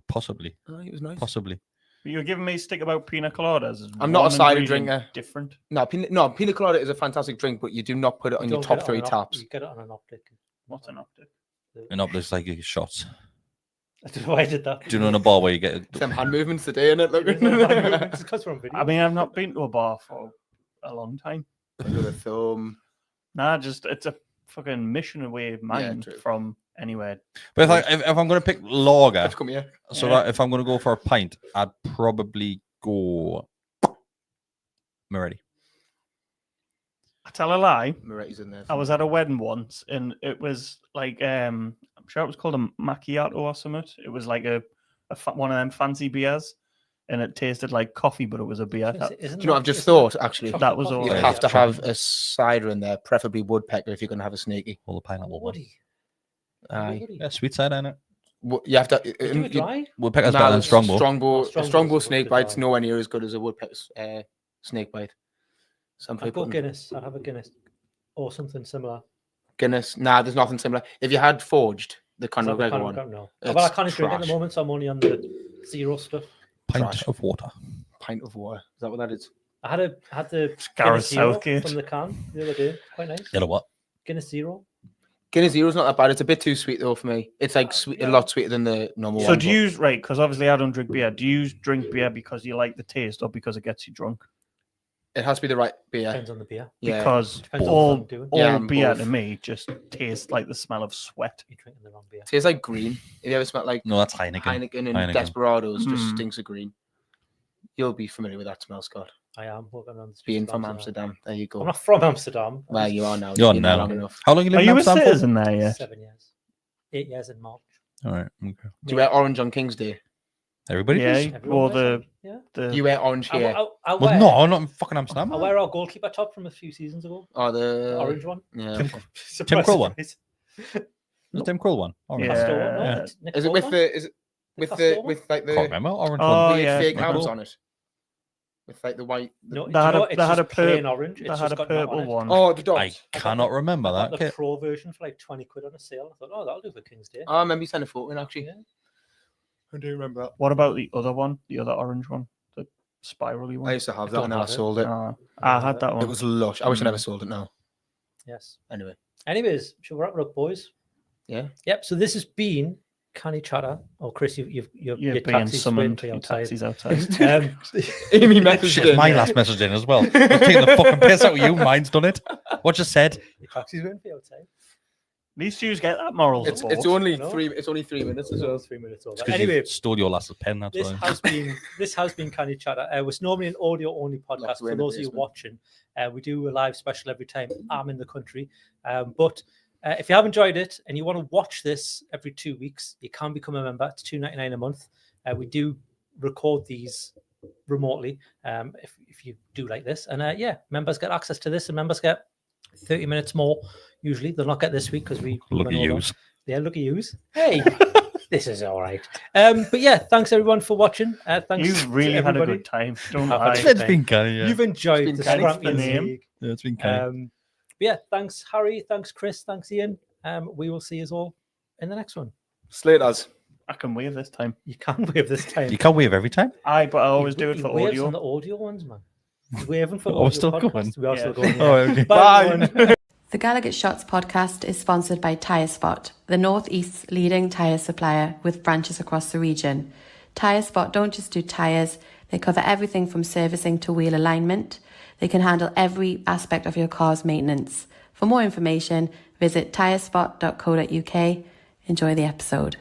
Possibly. Oh, it was nice. Possibly. You're giving me a stick about pina coladas. I'm not a cider ingredient drinker. Different. No, pina colada is a fantastic drink, but you do not put it on your Don't top get it 3 on an taps. You get it on an optic. What's an optic? And up there's like shots. I don't know why I did that. Do you know in a bar where you get Some hand movements today, in it? Look. It's because we're on video. I mean, I've not been to a bar for a long time. Under the thumb. Nah, just it's a fucking mission away of mine true. from anywhere. But if I'm going to pick lager, Let's come here. so Yeah. if I'm going to go for a pint, I'd probably go Moretti. I tell a lie. Moretti's in there. I was at a wedding once, and it was like I'm sure it was called a macchiato or something. It was like one of them fancy beers, and it tasted like coffee, but it was a beer. Do Do you know what I've just thought? Actually, That was all you right. have to Yeah. have a cider in there, preferably woodpecker, if you're going to have a snaky. Or the pineapple one. Woody. Aye. Yeah, sweet cider in it. You have to. Did you dry? Woodpecker's Nah, better than the Strongbow. Strongbow, Strongbow Strongbow is snake good bite's dry. nowhere near as good as a woodpecker's snake bite. Some I'd people go Guinness. I'd have a Guinness or something similar. Guinness. Nah, there's nothing similar. If you had forged the Conor McGregor one, No. it's Well, I can't drink at the trash. moment, so I'm only on the zero stuff. Pint Trash. of water. pint of water. Is that what that is? I had the Gareth Guinness Zero Southgate. from the can the other day. Quite nice. You know what? Guinness Zero. Guinness Zero's not that bad. It's a bit too sweet though for me. It's like sweet, a lot sweeter than the normal So one. do you right? Because obviously I don't drink beer. Do you drink beer because you like the taste or because it gets you drunk? It has to be the right beer. Depends on the beer. Yeah. Because Depends on what all I'm doing. Yeah, beer both. to me just tastes like the smell of sweat. You're drinking the wrong beer. Tastes like green. Have you ever smelled like No, that's Heineken. Heineken and Heineken. Desperados? Just Hmm. stinks of green. You'll be familiar with that smell, Scott. I am walking around the streets Being of from Amsterdam. There you I'm go. not from Amsterdam. Well, you are now. You're You've been there now. long enough. How long you Are lived you in a Amsterdam? citizen there yet? 7 years. 8 years in March. All right. Okay. Do you wear orange on King's Day? Everybody Yeah, does? Everyone or wears the them. Yeah. You wear orange I, here. I Well, wear, no, I'm not in fucking Amsterdam. I wear our goalkeeper top from a few seasons ago. Or The the orange one. Yeah. Tim, okay. Surprise, Kroll one? surprise. the Tim Kroll one. Orange. Yeah. Castile one, no? Yeah. Nick Is it Kroll with one? the? Is it with the? Castile one? With like Can't the remember. Orange Oh, one. weird yeah. fake Nick hands Kroll. on it? With like the white. No, do They you had know a- what? It's they had just a plain orange. They It's had just a got nut on purple it. one. Oh, the I dots. cannot remember I got that. the Kit. pro version for like 20 quid on a sale. I thought, oh, that'll do for King's Day. Oh, I remember you sent a photo in actually. Yeah. I do remember that. What about the other one? The other orange one? The spirally I one? used to have that don't and I have it. sold it. I had that one. It was lush. I wish I never sold it now. Yes. Anyway. Anyways, should we wrap it up, boys? Yeah. Yep. So this has been Canny Chatter. Oh, Chris, your You're your being taxi's summoned. waiting Your for you taxi's outside. outside. Amy messaged Shit, in. my last message in as well. I was taking the fucking piss out of you. Mine's done it. What you said? Your taxi's waiting for you outside. These Jews get that moral It's support. only I know. 3. It's only 3 minutes as well. 3 minutes over. It's 'cause Anyway, you stole your last pen. That's this why. has been Canny Chatter. It's normally an audio only podcast Locked away for in the those of you basement. watching. We do a live special every time I'm in the country. But if you have enjoyed it and you want to watch this every 2 weeks, you can become a member. It's $2.99 a month. We do record these remotely if you do like this. And yeah, members get access to this, and members get 30 minutes more. Usually, they'll not get this week because we Look at went over. yous. Yeah, look at yous. Hey, this is all right. But yeah, thanks everyone for watching. Thanks. You've to really had a everybody. good time. Don't I've had a lie. good It's time. been Canny, yeah. You've enjoyed It's the been Canny. Champions It's the name. League. Yeah, it's been Canny. But yeah, thanks Harry, thanks Chris, thanks Ian. We will see us all in the next one. Slate us. I can wave this time. You can wave this time. You can't wave every time. But I always do it He for waves audio. on the audio ones, man. He's waving for Oh, we're audio still podcasts. going? We are Yeah. still going. Oh, okay. Bye. everyone. The Gallowgate Shots podcast is sponsored by Tyre Spot, the North East's leading tyre supplier with branches across the region. Tyre Spot don't just do tyres, they cover everything from servicing to wheel alignment. They can handle every aspect of your car's maintenance. For more information, visit tyrespot.co.uk. Enjoy the episode.